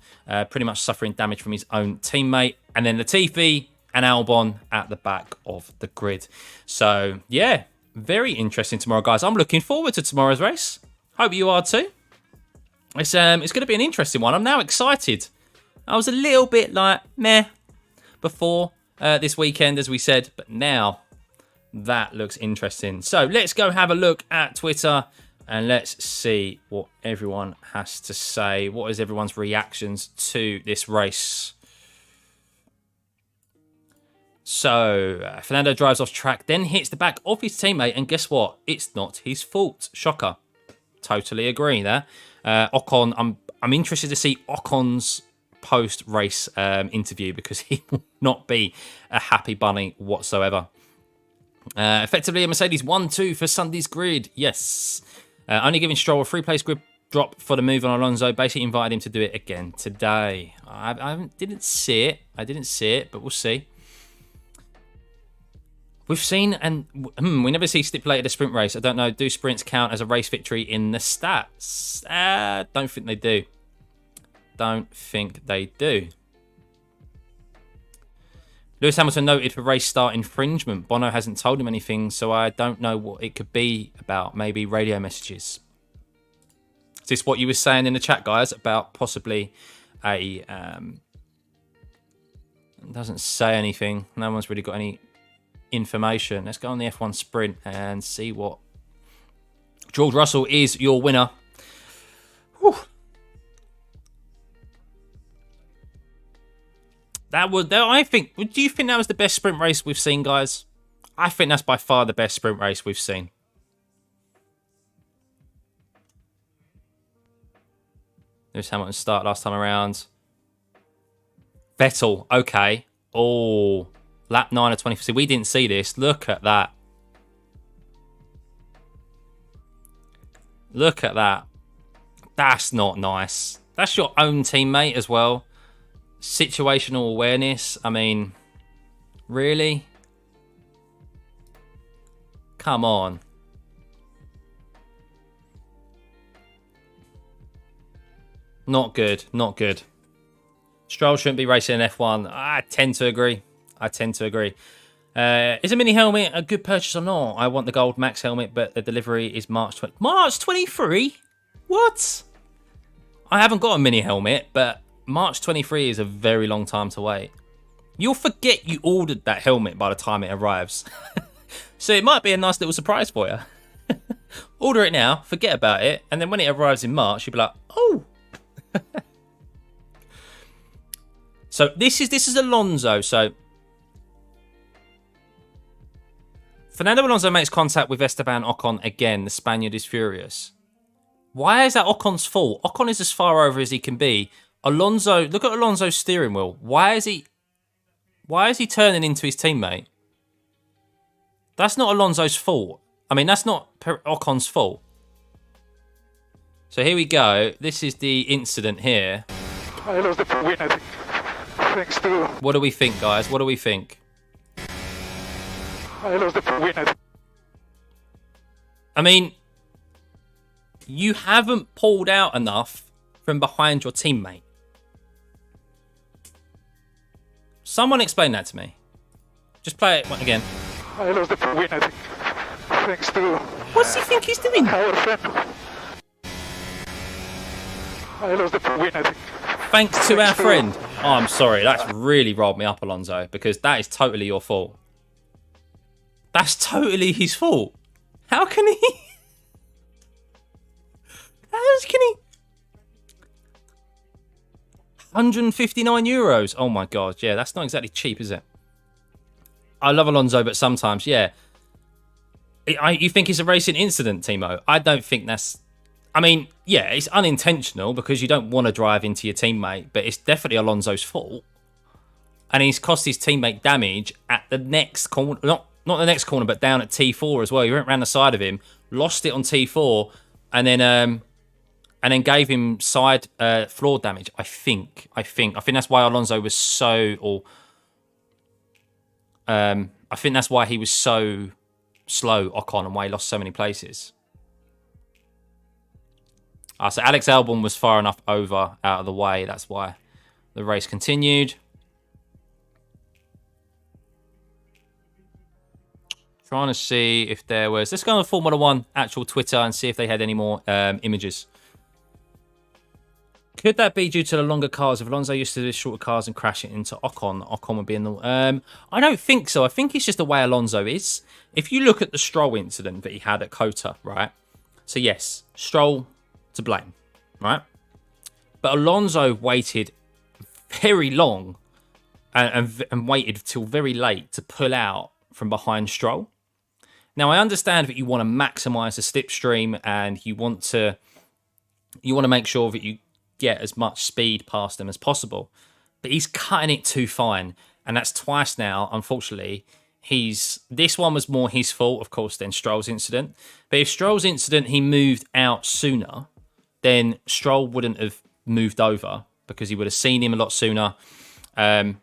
Pretty much suffering damage from his own teammate. And then Latifi and Albon at the back of the grid. So, yeah, very interesting tomorrow, guys. I'm looking forward to tomorrow's race. Hope you are too. It's going to be an interesting one. I'm now excited. I was a little bit like, meh, before this weekend, as we said. But now, that looks interesting. So, let's go have a look at Twitter. And let's see what everyone has to say. What is everyone's reactions to this race? So, Fernando drives off track, then hits the back of his teammate. And guess what? It's not his fault. Shocker. Totally agree there. Ocon, I'm interested to see Ocon's post-race interview, because he will not be a happy bunny whatsoever. Effectively, a Mercedes 1-2 for Sunday's grid. Yes. Only giving Stroll a free-place grid drop for the move on Alonso. Basically invited him to do it again today. I didn't see it, but we'll see. We've seen, and we never see stipulated a sprint race. I don't know, do sprints count as a race victory in the stats? Don't think they do. Lewis Hamilton noted for race start infringement. Bono hasn't told him anything, so I don't know what it could be about. Maybe radio messages. Is this what you were saying in the chat, guys, about possibly a... It doesn't say anything. No one's really got any information. Let's go on the F1 sprint and see what... George Russell is your winner. Whew. I think. Do you think that was the best sprint race we've seen, guys? I think that's by far the best sprint race we've seen. Lewis Hamilton start last time around. Vettel, okay. Oh, lap 9 of 20. See, we didn't see this. Look at that. Look at that. That's not nice. That's your own teammate as well. Situational awareness. I mean, really? Come on. Not good. Not good. Stroll shouldn't be racing in F1. I tend to agree. Is a mini helmet a good purchase or not? I want the gold Max helmet, but the delivery is March 20. March 23? What? I haven't got a mini helmet, but March 23 is a very long time to wait. You'll forget you ordered that helmet by the time it arrives. So it might be a nice little surprise for you. Order it now, forget about it, and then when it arrives in March, you'll be like, oh. So this is Alonso. So Fernando Alonso makes contact with Esteban Ocon again. The Spaniard is furious. Why is that Ocon's fault? Ocon is as far over as he can be. Alonso, look at Alonso's steering wheel. Why is he turning into his teammate? That's not Alonso's fault. I mean, that's not Ocon's fault. So here we go. This is the incident here. I lost the win, I think. Thanks to... What do we think, guys? What do we think? I lost the win, I think. I mean, you haven't pulled out enough from behind your teammate. Someone explain that to me. Just play it again. I lost the win, I think. Thanks to What's he think he's doing? our friend. I lost the win, I think. Thanks to our friend. Oh, I'm sorry. That's really rolled me up, Alonso, because that is totally your fault. That's totally his fault. How can he? How can he? €159. Oh my god, yeah, that's not exactly cheap, is it? I love Alonso, but sometimes, yeah. You think it's a racing incident, Timo? I don't think that's... I mean, yeah, it's unintentional because you don't want to drive into your teammate, but it's definitely Alonso's fault. And he's cost his teammate damage at the next corner. Not the next corner, but down at T4 as well. He went around the side of him, lost it on T4, and then gave him side floor damage. I think that's why Alonso was so... I think that's why he was so slow, Ocon, and why he lost so many places. So Alex Albon was far enough out of the way. That's why the race continued. Trying to see if there was... Let's go on the Formula 1 actual Twitter and see if they had any more images. Could that be due to the longer cars? If Alonso used to do shorter cars and crash it into Ocon would be in the... I don't think so. I think it's just the way Alonso is. If you look at the Stroll incident that he had at Cota, right? So yes, Stroll to blame, right? But Alonso waited very long and waited till very late to pull out from behind Stroll. Now, I understand that you want to maximise the slipstream and you want to make sure that you get as much speed past them as possible. But he's cutting it too fine. And that's twice now, unfortunately. This one was more his fault, of course, than Stroll's incident. But if Stroll's incident, he moved out sooner, then Stroll wouldn't have moved over because he would have seen him a lot sooner. And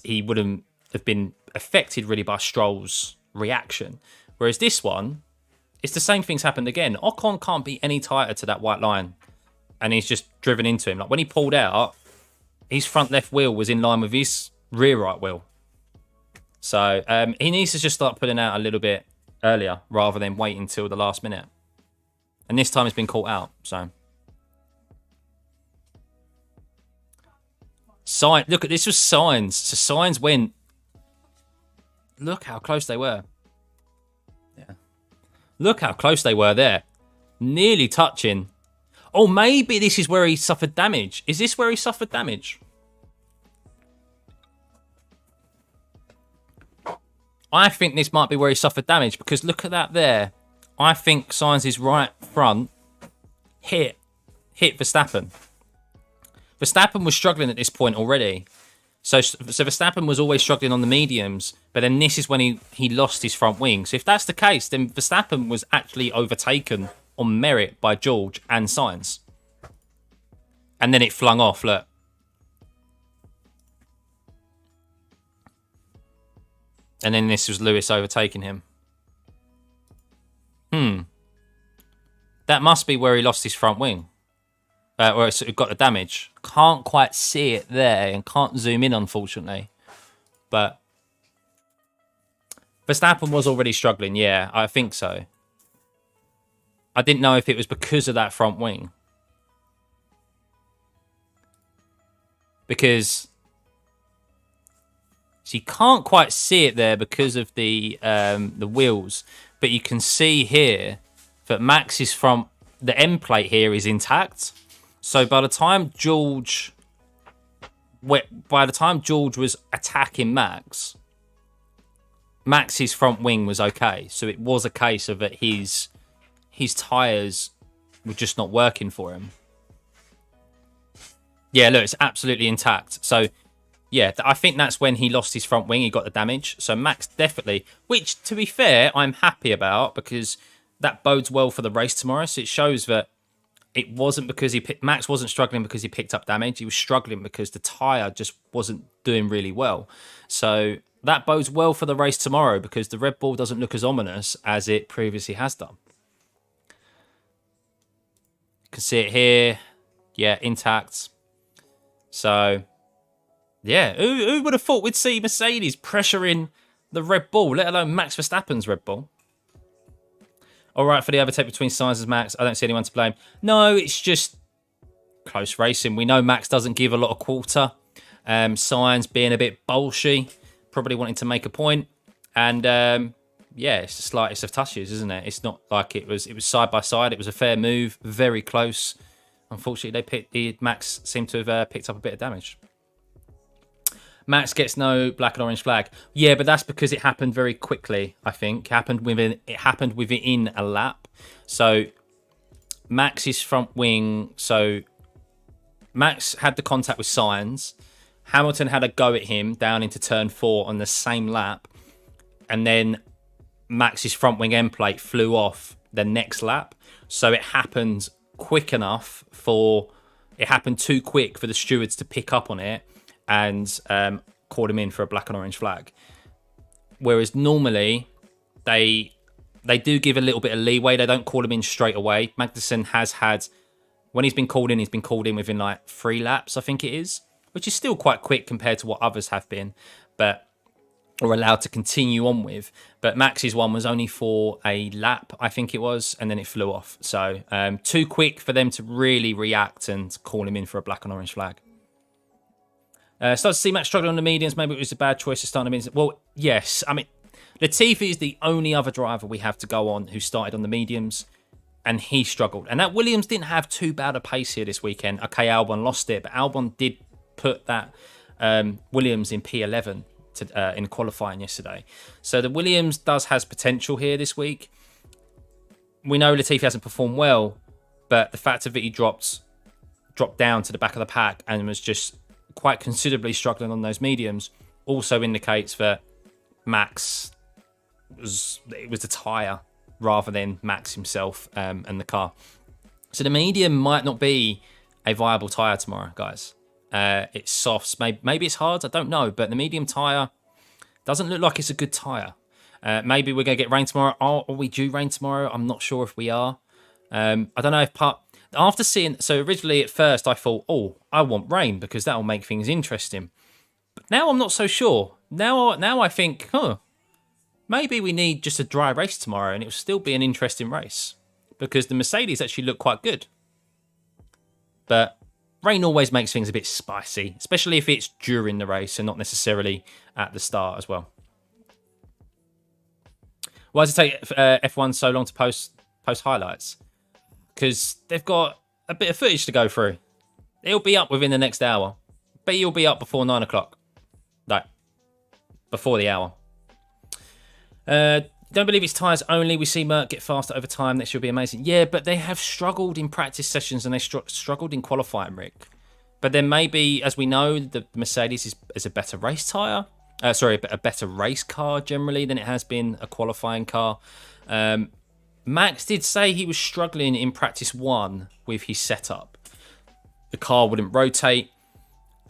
he wouldn't have been affected really by Stroll's reaction. Whereas this one, it's the same thing's happened again. Ocon can't be any tighter to that white line. And he's just driven into him. Like when he pulled out, his front left wheel was in line with his rear right wheel. So he needs to just start pulling out a little bit earlier rather than waiting until the last minute. And this time it's been caught out. So look at this was Sainz. So Sainz went. Look how close they were. Yeah. Look how close they were there. Nearly touching. Oh, maybe this is where he suffered damage. Is this where he suffered damage? I think this might be where he suffered damage because look at that there. I think Sainz's right front hit Verstappen. Verstappen was struggling at this point already. So Verstappen was always struggling on the mediums, but then this is when he lost his front wing. So if that's the case, then Verstappen was actually overtaken on merit by George and Sainz. And then it flung off, look. And then this was Lewis overtaking him. That must be where he lost his front wing. Or it got the damage. Can't quite see it there and can't zoom in, unfortunately. But Verstappen was already struggling. Yeah, I think so. I didn't know if it was because of that front wing. Because so you can't quite see it there because of the wheels. But you can see here that Max's front, the end plate here is intact. So by the time George was attacking Max's front wing was okay. So it was a case of that his tyres were just not working for him. Yeah, look, it's absolutely intact. So, yeah, I think that's when he lost his front wing. He got the damage. So Max definitely, which, to be fair, I'm happy about because that bodes well for the race tomorrow. So it shows that it wasn't because Max wasn't struggling because he picked up damage. He was struggling because the tyre just wasn't doing really well. So that bodes well for the race tomorrow because the Red Bull doesn't look as ominous as it previously has done. You can see it here. Yeah, intact. So Yeah, who would have thought we'd see Mercedes pressuring the Red Bull, let alone Max Verstappen's Red Bull? All right, for the overtake between Sainz and Max, I don't see anyone to blame. No, it's just close racing. We know Max doesn't give a lot of quarter. Sainz being a bit bolshy, probably wanting to make a point. And yeah, it's the slightest of touches, isn't it? It's not like it was side by side. It was a fair move, very close. Unfortunately, Max seemed to have picked up a bit of damage. Max gets no black and orange flag. Yeah, but that's because it happened very quickly, I think. It happened within a lap. So Max's front wing... So Max had the contact with Sainz. Hamilton had a go at him down into turn 4 on the same lap. And then Max's front wing end plate flew off the next lap. So it happened quick enough it happened too quick for the stewards to pick up on it and called him in for a black and orange flag. Whereas normally they do give a little bit of leeway. They don't call him in straight away. Magnussen has had, when he's been called in within like 3 laps, I think it is, which is still quite quick compared to what others have been, or allowed to continue on with. But Max's one was only for a lap, I think it was, and then it flew off. So too quick for them to really react and call him in for a black and orange flag. Start to see Max struggling on the mediums. Maybe it was a bad choice to start on the mediums. Well, yes. I mean, Latifi is the only other driver we have to go on who started on the mediums, and he struggled. And that Williams didn't have too bad a pace here this weekend. Okay, Albon lost it, but Albon did put that Williams in P11 in qualifying yesterday. So the Williams has potential here this week. We know Latifi hasn't performed well, but the fact of it he dropped down to the back of the pack and was just quite considerably struggling on those mediums also indicates that Max it was the tyre rather than Max himself and the car. So the medium might not be a viable tyre tomorrow, guys. It's softs, maybe it's hard, I don't know, but the medium tyre doesn't look like it's a good tyre. Maybe we're going to get rain tomorrow. Are we due rain tomorrow? I'm not sure if we are. I don't know if after seeing... So originally at first I thought, oh, I want rain because that'll make things interesting. But now I'm not so sure. Now I think, maybe we need just a dry race tomorrow and it'll still be an interesting race because the Mercedes actually look quite good. But rain always makes things a bit spicy, especially if it's during the race and not necessarily at the start as well. Why does it take F1 so long to post highlights? Because they've got a bit of footage to go through. It'll be up within the next hour. But you'll be up before 9 o'clock. Like, before the hour. Don't believe it's tyres only. We see Merc get faster over time. That should be amazing. Yeah, but they have struggled in practice sessions and they struggled in qualifying, Rick. But then maybe, as we know, the Mercedes is a better race tyre. A better race car generally than it has been a qualifying car. Max did say he was struggling in practice 1 with his setup. The car wouldn't rotate.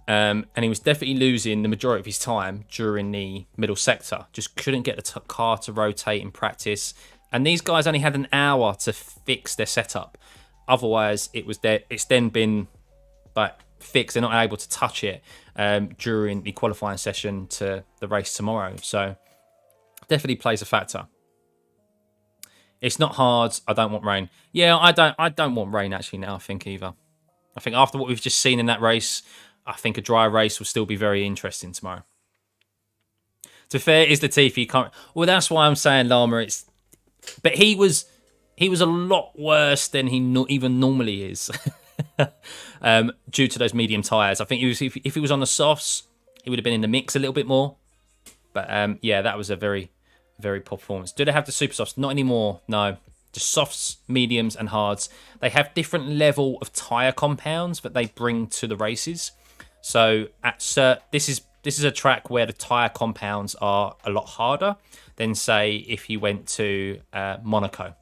And he was definitely losing the majority of his time during the middle sector. Just couldn't get the car to rotate in practice. And these guys only had an hour to fix their setup. Otherwise, it's then been fixed. They're not able to touch it during the qualifying session to the race tomorrow. So definitely plays a factor. It's not hard. I don't want rain. Yeah, I don't want rain actually now, I think either. I think after what we've just seen in that race, I think a dry race will still be very interesting tomorrow. To be fair, is Latifi can't. Well, that's why I'm saying Lama. But he was a lot worse than he even normally is, due to those medium tyres. I think if he was on the softs, he would have been in the mix a little bit more. But yeah, that was a very, very poor performance. Do they have the super softs? Not anymore. No, just softs, mediums, and hards. They have different level of tyre compounds that they bring to the races. So this is a track where the tyre compounds are a lot harder than, say, if you went to Monaco.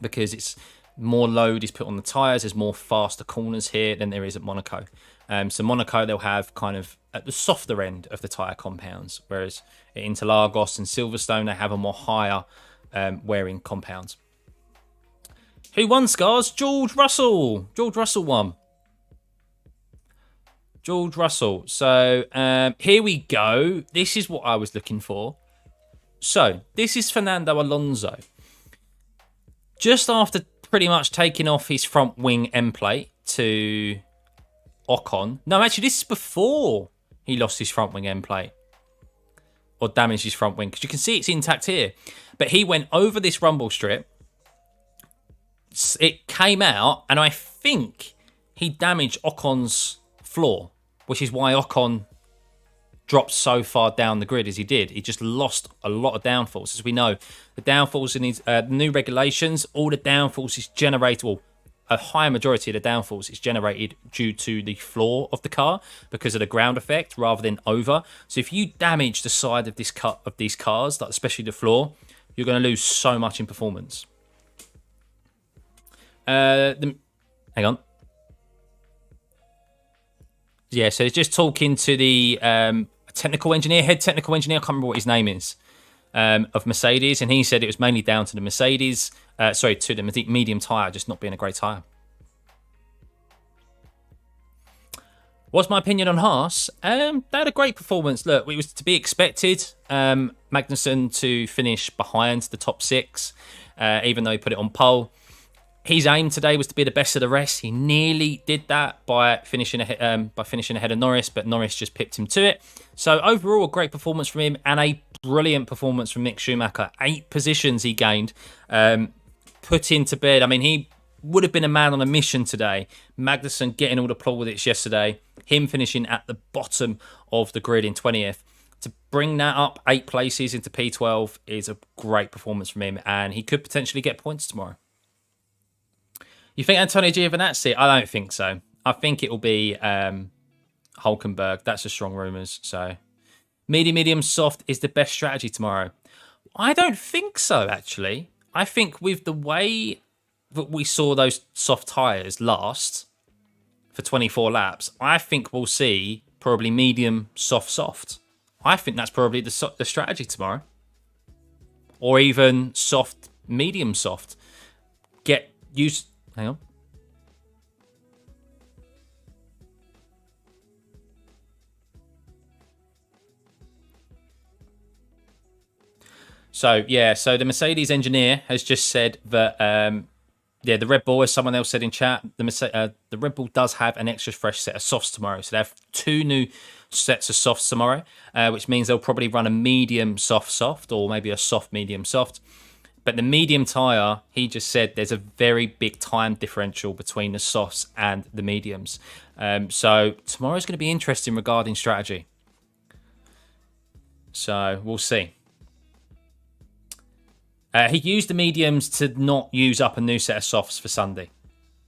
Because it's more load is put on the tyres, there's more faster corners here than there is at Monaco. So Monaco, they'll have kind of at the softer end of the tyre compounds, whereas at Interlagos and Silverstone, they have a more higher wearing compounds. Who won, Scars? George Russell. George Russell won. George Russell. So here we go. This is what I was looking for. So this is Fernando Alonso. Just after pretty much taking off his front wing end plate to Ocon. No, actually, this is before he lost his front wing end plate. Or damaged his front wing. Because you can see it's intact here. But he went over this rumble strip. It came out, and I think he damaged Ocon's floor, which is why Ocon dropped so far down the grid as he did. He just lost a lot of downforce. As we know, the downforce in his new regulations, all the downforce is generated, well, a high majority of the downforce is generated due to the floor of the car because of the ground effect rather than over. So if you damage the side of these cars, like especially the floor, you're going to lose so much in performance. Hang on. Yeah, so it's just talking to the technical engineer, head technical engineer, I can't remember what his name is, of Mercedes, and he said it was mainly down to the Mercedes, to the medium tyre just not being a great tyre. What's my opinion on Haas? They had a great performance. Look, it was to be expected. Magnussen to finish behind the top six, even though he put it on pole. His aim today was to be the best of the rest. He nearly did that by finishing ahead of Norris, but Norris just pipped him to it. So overall, a great performance from him and a brilliant performance from Mick Schumacher. 8 positions he gained, put into bed. I mean, he would have been a man on a mission today. Magnussen getting all the plaudits yesterday. Him finishing at the bottom of the grid in 20th. To bring that up 8 places into P12 is a great performance from him, and he could potentially get points tomorrow. You think Antonio Giovinazzi? I don't think so. I think it will be Hulkenberg. That's the strong rumours. So, medium, soft is the best strategy tomorrow. I don't think so, actually. I think with the way that we saw those soft tyres last for 24 laps, I think we'll see probably medium, soft. I think that's probably the strategy tomorrow. Or even soft, medium, soft. Get used... Hang on. So the Mercedes engineer has just said that, the Red Bull, as someone else said in chat, the Red Bull does have an extra fresh set of softs tomorrow. So they have 2 new sets of softs tomorrow, which means they'll probably run a medium soft, or maybe a soft medium soft. But the medium tyre, he just said there's a very big time differential between the softs and the mediums. So tomorrow's going to be interesting regarding strategy. So we'll see. He used the mediums to not use up a new set of softs for Sunday.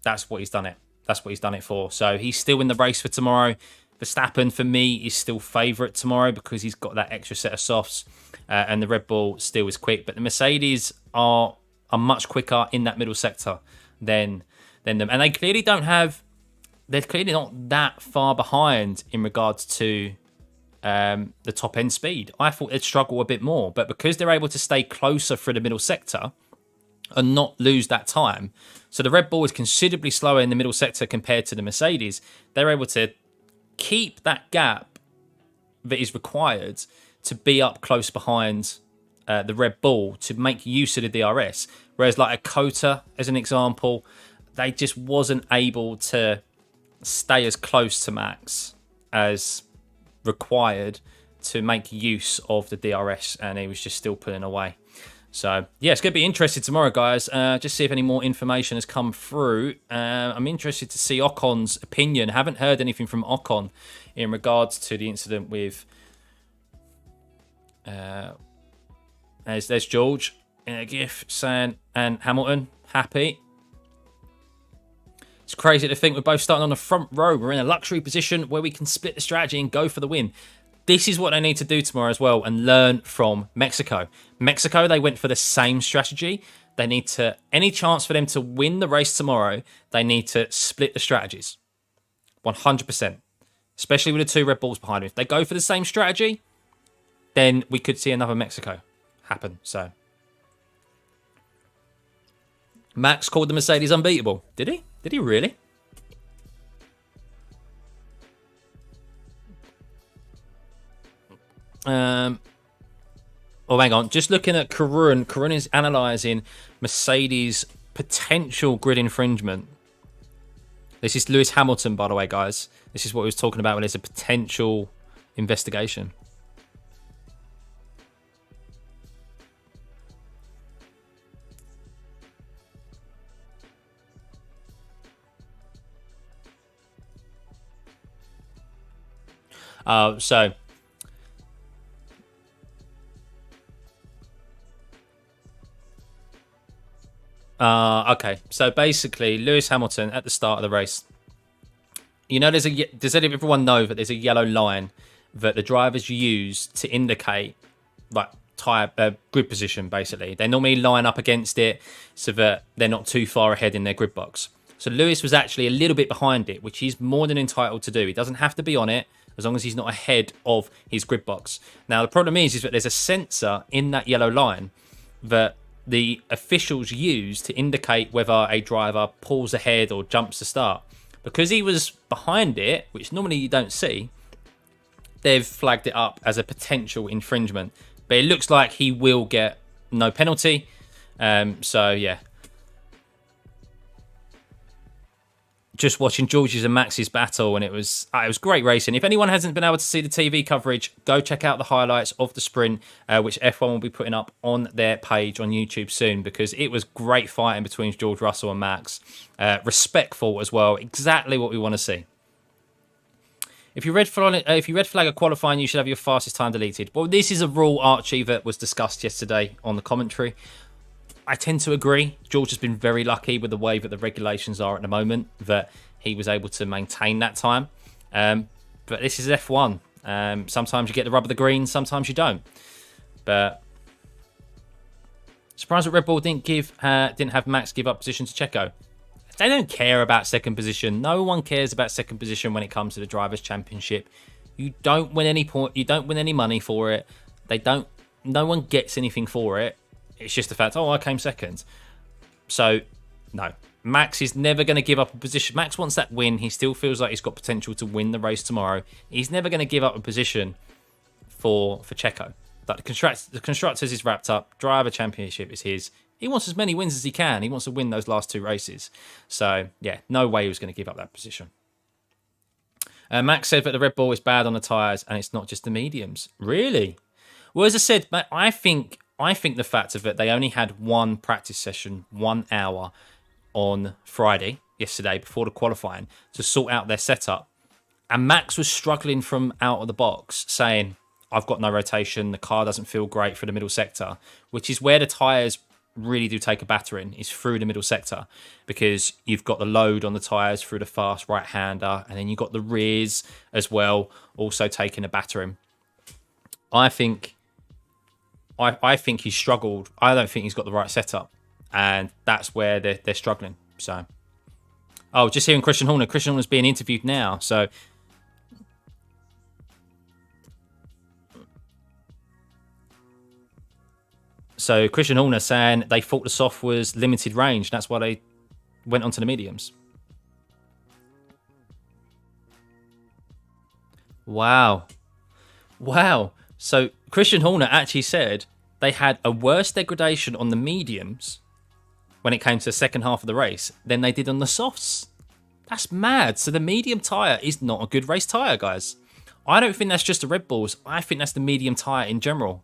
That's what he's done it. That's what he's done it for. So he's still in the race for tomorrow. Verstappen, for me, is still favourite tomorrow because he's got that extra set of softs. And the Red Bull still is quick. But the Mercedes are much quicker in that middle sector than them. And they clearly don't have... They're clearly not that far behind in regards to the top end speed. I thought they'd struggle a bit more. But because they're able to stay closer through the middle sector and not lose that time... So the Red Bull is considerably slower in the middle sector compared to the Mercedes. They're able to keep that gap that is required to be up close behind the Red Bull to make use of the DRS. Whereas like a Cota, as an example, they just wasn't able to stay as close to Max as required to make use of the DRS, and he was just still pulling away. So, yeah, it's going to be interesting tomorrow, guys. Just see if any more information has come through. I'm interested to see Ocon's opinion. Haven't heard anything from Ocon in regards to the incident with... there's George in a GIF saying, and Hamilton, happy. It's crazy to think we're both starting on the front row. We're in a luxury position where we can split the strategy and go for the win. This is what they need to do tomorrow as well and learn from Mexico. Mexico, they went for the same strategy. They need to, any chance for them to win the race tomorrow, they need to split the strategies. 100%. Especially with the 2 Red Bulls behind them. If they go for the same strategy, then we could see another Mexico happen. So, Max called the Mercedes unbeatable. Did he? Did he really? Oh, hang on. Just looking at Karun. Karun is analysing Mercedes' potential grid infringement. This is Lewis Hamilton, by the way, guys. This is what he was talking about when there's a potential investigation. Okay. So basically, Lewis Hamilton at the start of the race. You know, does everyone know that there's a yellow line that the drivers use to indicate like grid position? Basically, they normally line up against it so that they're not too far ahead in their grid box. So Lewis was actually a little bit behind it, which he's more than entitled to do. He doesn't have to be on it as long as he's not ahead of his grid box. Now, the problem is that there's a sensor in that yellow line that the officials use to indicate whether a driver pulls ahead or jumps to start. Because he was behind it, which normally you don't see, they've flagged it up as a potential infringement. But it looks like he will get no penalty. So, yeah. Just watching George's and Max's battle, and it was great racing. If anyone hasn't been able to see the TV coverage, go check out the highlights of the sprint, which F1 will be putting up on their page on YouTube soon, because it was great fighting between George Russell and Max. Respectful as well, exactly what we want to see. If you red flag a qualifying, you should have your fastest time deleted. Well, this is a rule, Archie, that was discussed yesterday on the commentary. I tend to agree. George has been very lucky with the way that the regulations are at the moment that he was able to maintain that time. But this is F1. Sometimes you get the rub of the green, sometimes you don't. But surprised that Red Bull didn't have Max give up position to Checo. They don't care about second position. No one cares about second position when it comes to the Drivers' Championship. You don't win any point. You don't win any money for it. No one gets anything for it. It's just the fact, I came second. So, no. Max is never going to give up a position. Max wants that win. He still feels like he's got potential to win the race tomorrow. He's never going to give up a position for Checo. Like the Constructors is wrapped up. Driver Championship is his. He wants as many wins as he can. He wants to win those last two races. So, yeah, no way he was going to give up that position. Max said that the Red Bull is bad on the tyres and it's not just the mediums. Really? Well, as I said, I think the fact of it, they only had one practice session, 1 hour on Friday, yesterday, before the qualifying, to sort out their setup. And Max was struggling from out of the box, saying, I've got no rotation, the car doesn't feel great for the middle sector, which is where the tyres really do take a battering, is through the middle sector, because you've got the load on the tyres through the fast right-hander, and then you've got the rears as well, also taking a battering. I think he's struggled. I don't think he's got the right setup. And that's where they're struggling. So, just hearing Christian Horner. Christian Horner's being interviewed now. So, Christian Horner saying they thought the soft was limited range. That's why they went onto the mediums. Wow. So Christian Horner actually said they had a worse degradation on the mediums when it came to the second half of the race than they did on the softs. That's mad. So the medium tyre is not a good race tyre, guys. I don't think that's just the Red Bulls. I think that's the medium tyre in general.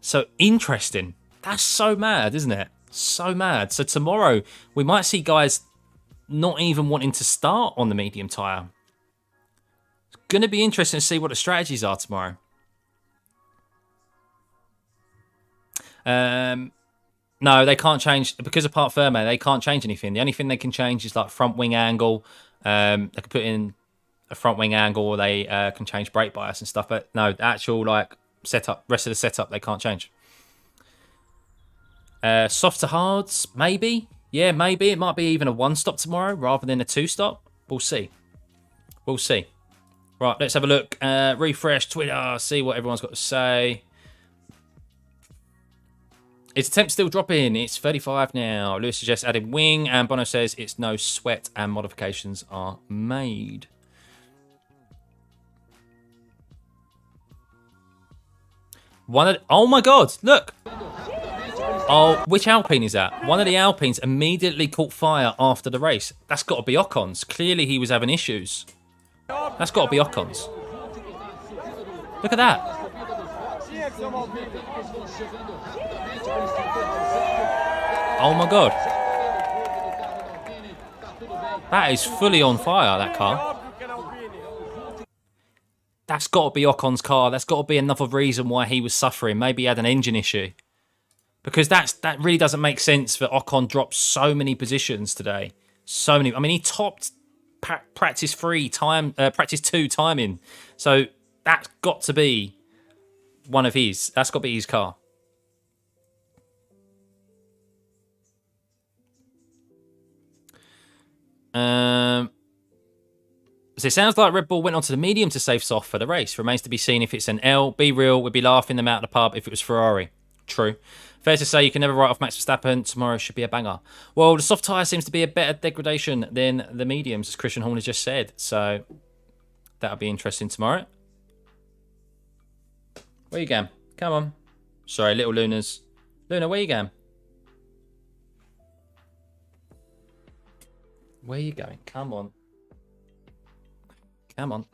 So interesting. That's so mad, isn't it? So mad. So tomorrow we might see guys not even wanting to start on the medium tyre. It's going to be interesting to see what the strategies are tomorrow. No, they can't change because of part firmware. They can't change anything. The only thing they can change is like front wing angle. They can put in a front wing angle, or they can change brake bias and stuff. But no, the actual like setup, rest of the setup, they can't change. Soft to hards, maybe. Yeah, maybe it might be even a 1-stop tomorrow rather than a 2-stop. We'll see. Right, let's have a look. Refresh Twitter. See what everyone's got to say. Is the temp still dropping? It's 35 now. Lewis suggests adding wing, and Bono says it's no sweat and modifications are made. Oh my God, look. Oh, which Alpine is that? One of the Alpines immediately caught fire after the race. That's got to be Ocon's. Clearly he was having issues. That's got to be Ocon's. Look at that. Oh my God. That is fully on fire, that car. That's got to be Ocon's car. That's got to be another reason why he was suffering. Maybe he had an engine issue. Because that really doesn't make sense for Ocon dropped so many positions today. So many. I mean, he topped practice 2 timing. So that's got to be one of his. That's got to be his car. So it sounds like Red Bull went onto the medium to save soft for the race. Remains to be seen if it's an L. Be real, we'd be laughing them out of the pub if it was Ferrari. True. Fair to say you can never write off Max Verstappen. Tomorrow should be a banger. Well, the soft tyre seems to be a better degradation than the mediums, as Christian Horner just said. So that'll be interesting tomorrow. Where you going? Come on. Sorry, little Luna's. Luna, where you going? Where you going? Come on. Come on.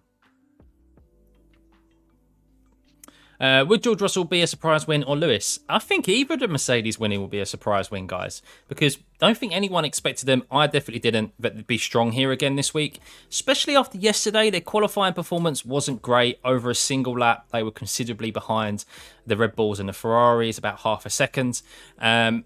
Would George Russell be a surprise win or Lewis? I think either of the Mercedes winning will be a surprise win, guys. Because I don't think anyone expected them. I definitely didn't. But they'd be strong here again this week. Especially after yesterday. Their qualifying performance wasn't great. Over a single lap, they were considerably behind the Red Bulls and the Ferraris. About half a second. I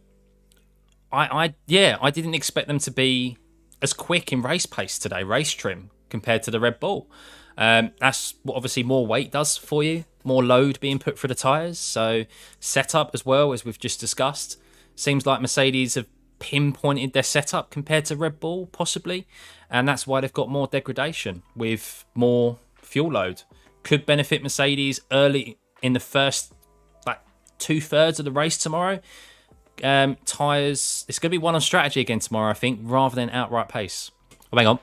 didn't expect them to be as quick in race pace today. Race trim compared to the Red Bull. That's what obviously more weight does for you. More load being put through the tyres. So setup as well, as we've just discussed. Seems like Mercedes have pinpointed their setup compared to Red Bull, possibly. And that's why they've got more degradation with more fuel load. Could benefit Mercedes early in the first 2/3 of the race tomorrow. Tyres, it's going to be one on strategy again tomorrow, I think, rather than outright pace. Oh, hang on.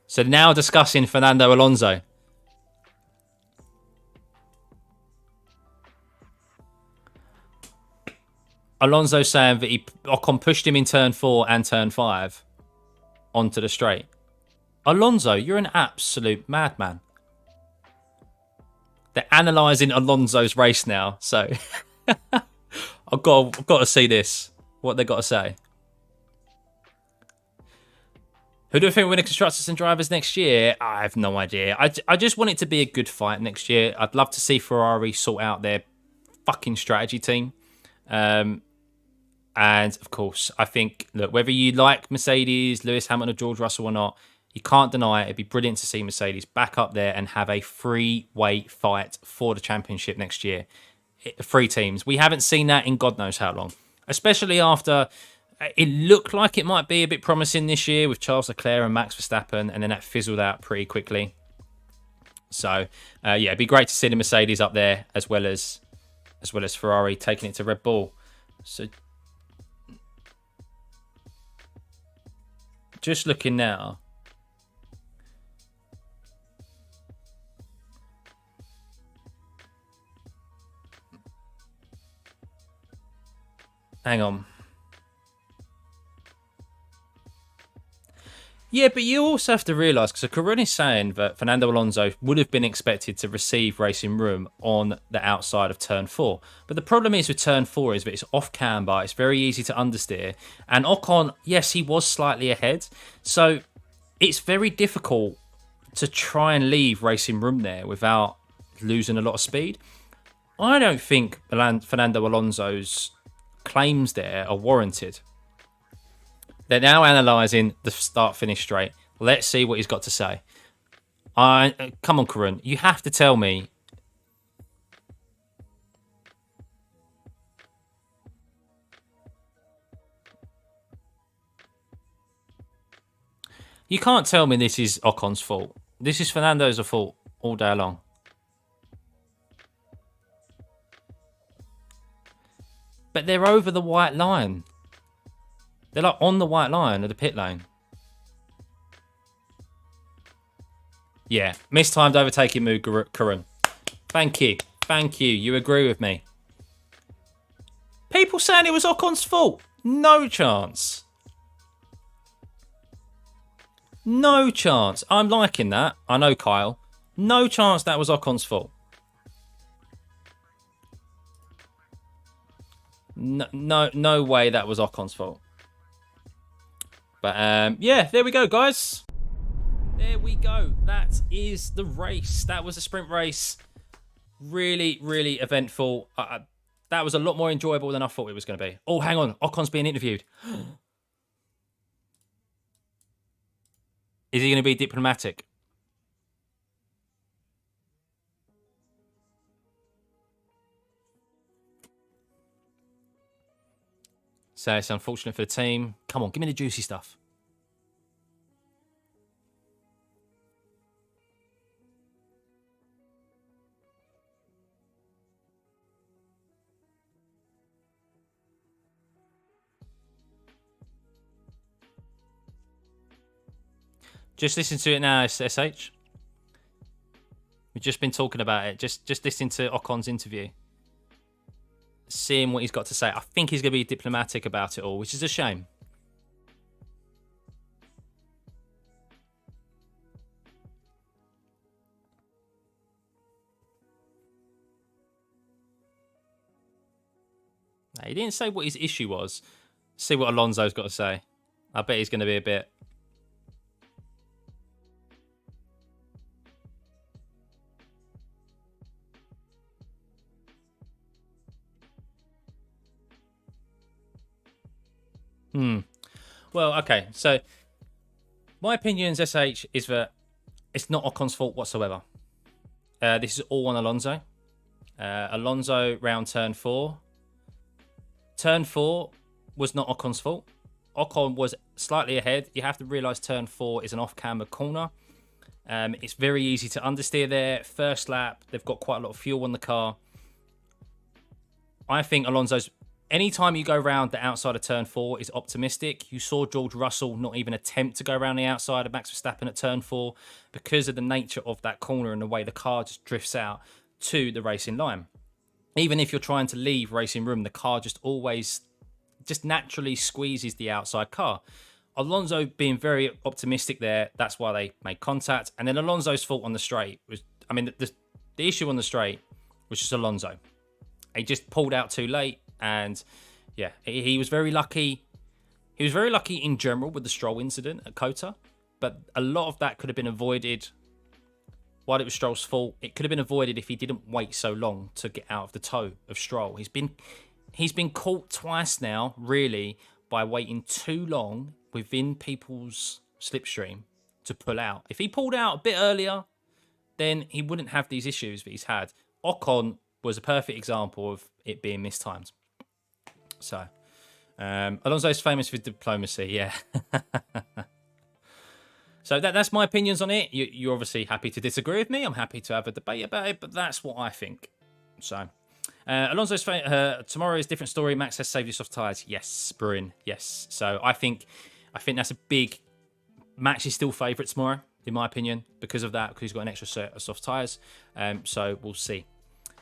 So now discussing Fernando Alonso. Alonso saying that Ocon pushed him in turn 4 and turn 5 onto the straight. Alonso, you're an absolute madman. They're analysing Alonso's race now, so I've got to see this. What they got to say. Who do I think will win the constructors and drivers next year? I have no idea. I just want it to be a good fight next year. I'd love to see Ferrari sort out their fucking strategy team. And of course, I think, look, whether you like Mercedes, Lewis Hamilton or George Russell or not, you can't deny it. It'd be brilliant to see Mercedes back up there and have a three-way fight for the championship next year. 3 teams. We haven't seen that in God knows how long. Especially after it looked like it might be a bit promising this year with Charles Leclerc and Max Verstappen, and then that fizzled out pretty quickly. So, it'd be great to see the Mercedes up there as well as Ferrari taking it to Red Bull. So, just looking now. Hang on. Yeah, but you also have to realise, because Karun is saying that Fernando Alonso would have been expected to receive racing room on the outside of turn 4. But the problem is with turn 4 is that it's off camber, it's very easy to understeer. And Ocon, yes, he was slightly ahead. So it's very difficult to try and leave racing room there without losing a lot of speed. I don't think Fernando Alonso's claims there are warranted. They're now analysing the start-finish straight. Let's see what he's got to say. Come on, Karun. You have to tell me. You can't tell me this is Ocon's fault. This is Fernando's fault all day long. But they're over the white line. They're like on the white line of the pit lane. Yeah, mistimed overtaking move, Karun. Thank you. Thank you. You agree with me. People saying it was Ocon's fault. No chance. No chance. I'm liking that. I know, Kyle. No chance that was Ocon's fault. No way that was Ocon's fault. But yeah, there we go, guys. There we go. That is the race. That was a sprint race. Really, really eventful. That was a lot more enjoyable than I thought it was going to be. Oh, hang on. Ocon's being interviewed. Is he going to be diplomatic? So it's unfortunate for the team. Come on, give me the juicy stuff. Just listen to it now, SH. We've just been talking about it. Just listen to Ocon's interview. Seeing what he's got to say. I think he's going to be diplomatic about it all, which is a shame. He didn't say what his issue was. See what Alonso's got to say. I bet he's going to be a bit... Well, okay. So, my opinion, SH, is that it's not Ocon's fault whatsoever. This is all on Alonso. Alonso round turn 4. Turn 4 was not Ocon's fault. Ocon was slightly ahead. You have to realise turn 4 is an off-camber corner. It's very easy to understeer there. First lap, they've got quite a lot of fuel on the car. I think Alonso's... Anytime you go around the outside of turn 4 is optimistic. You saw George Russell not even attempt to go around the outside of Max Verstappen at turn 4 because of the nature of that corner and the way the car just drifts out to the racing line. Even if you're trying to leave racing room, the car just always just naturally squeezes the outside car. Alonso being very optimistic there, that's why they made contact. And then Alonso's fault on the straight was, I mean, the issue on the straight was just Alonso. He just pulled out too late. And yeah, he was very lucky. He was very lucky in general with the Stroll incident at Kota, but a lot of that could have been avoided. While it was Stroll's fault, it could have been avoided if he didn't wait so long to get out of the toe of Stroll. He's been caught twice now, really, by waiting too long within people's slipstream to pull out. If he pulled out a bit earlier, then he wouldn't have these issues that he's had. Ocon was a perfect example of it being mistimed. So, Alonso's famous for diplomacy, yeah. So that's my opinions on it. You're obviously happy to disagree with me. I'm happy to have a debate about it, but that's what I think. So, Alonso's tomorrow is a different story. Max has saved his soft tyres. Yes, Bruin. Yes. So I think that's a big... Max is still favourite tomorrow, in my opinion, because of that, because he's got an extra set of soft tyres. So we'll see.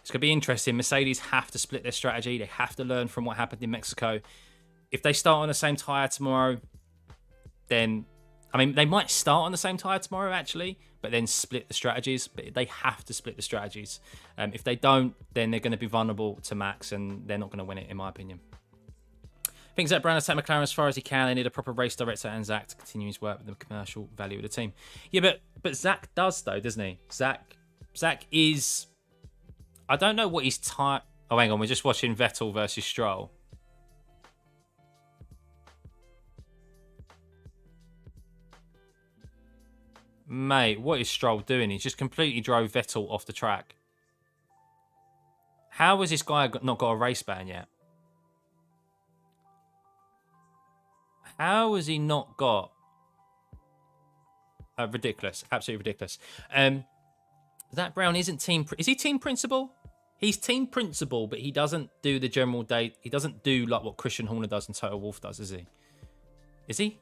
It's going to be interesting. Mercedes have to split their strategy. They have to learn from what happened in Mexico. If they start on the same tyre tomorrow, then... I mean, they might start on the same tyre tomorrow, actually, but then split the strategies. But they have to split the strategies. If they don't, then they're going to be vulnerable to Max, and they're not going to win it, in my opinion. I think Zach Brown has taken McLaren as far as he can. They need a proper race director and Zach to continue his work with the commercial value of the team. Yeah, but Zach does, though, doesn't he? Zach is... I don't know what his type... Oh, hang on. We're just watching Vettel versus Stroll. Mate, what is Stroll doing? He's just completely drove Vettel off the track. How has this guy not got a race ban yet? How has he not got... ridiculous. Absolutely ridiculous. Zach Brown isn't team... Is he team principal? He's team principal, but he doesn't do the general day. He doesn't do like what Christian Horner does and Toto Wolff does, is he? Is he?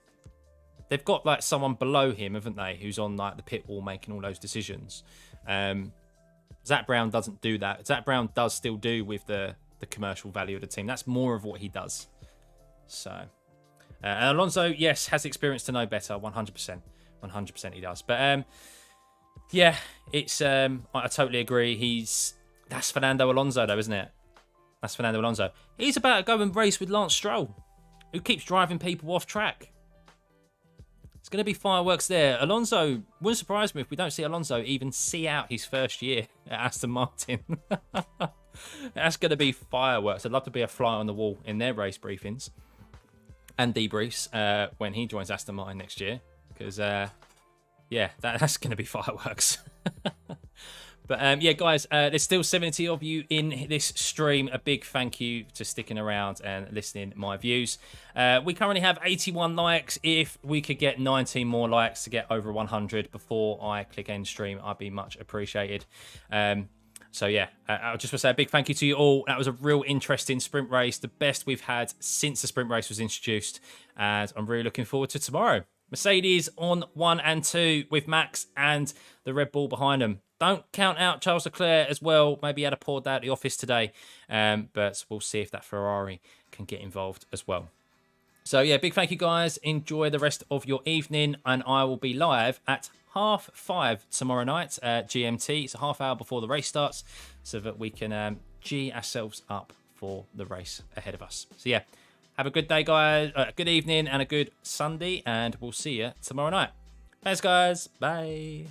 They've got like someone below him, haven't they, who's on like the pit wall making all those decisions. Zach Zach Brown doesn't do that. Zach Brown does still do with the commercial value of the team. That's more of what he does. So, and Alonso, yes, has experience to know better. 100%. 100% he does. But, yeah, it's I totally agree. That's Fernando Alonso, though, isn't it? That's Fernando Alonso. He's about to go and race with Lance Stroll, who keeps driving people off track. It's going to be fireworks there. Alonso, wouldn't surprise me if we don't see Alonso even see out his first year at Aston Martin. That's going to be fireworks. I'd love to be a fly on the wall in their race briefings and debriefs when he joins Aston Martin next year. Because, yeah, that's going to be fireworks. But yeah, guys, there's still 70 of you in this stream. A big thank you to sticking around and listening to my views. We currently have 81 likes. If we could get 19 more likes to get over 100 before I click end stream, I'd be much appreciated. So yeah, I just want to say a big thank you to you all. That was a real interesting sprint race, the best we've had since the sprint race was introduced. And I'm really looking forward to tomorrow. Mercedes on 1 and 2 with Max and the Red Bull behind them. Don't count out Charles Leclerc as well. Maybe he had a poor day at the office today. But we'll see if that Ferrari can get involved as well. So, yeah, big thank you, guys. Enjoy the rest of your evening. And I will be live at 5:30 tomorrow night GMT. It's a half hour before the race starts so that we can G ourselves up for the race ahead of us. So, yeah, have a good day, guys. Good evening and a good Sunday. And we'll see you tomorrow night. Thanks, guys. Bye.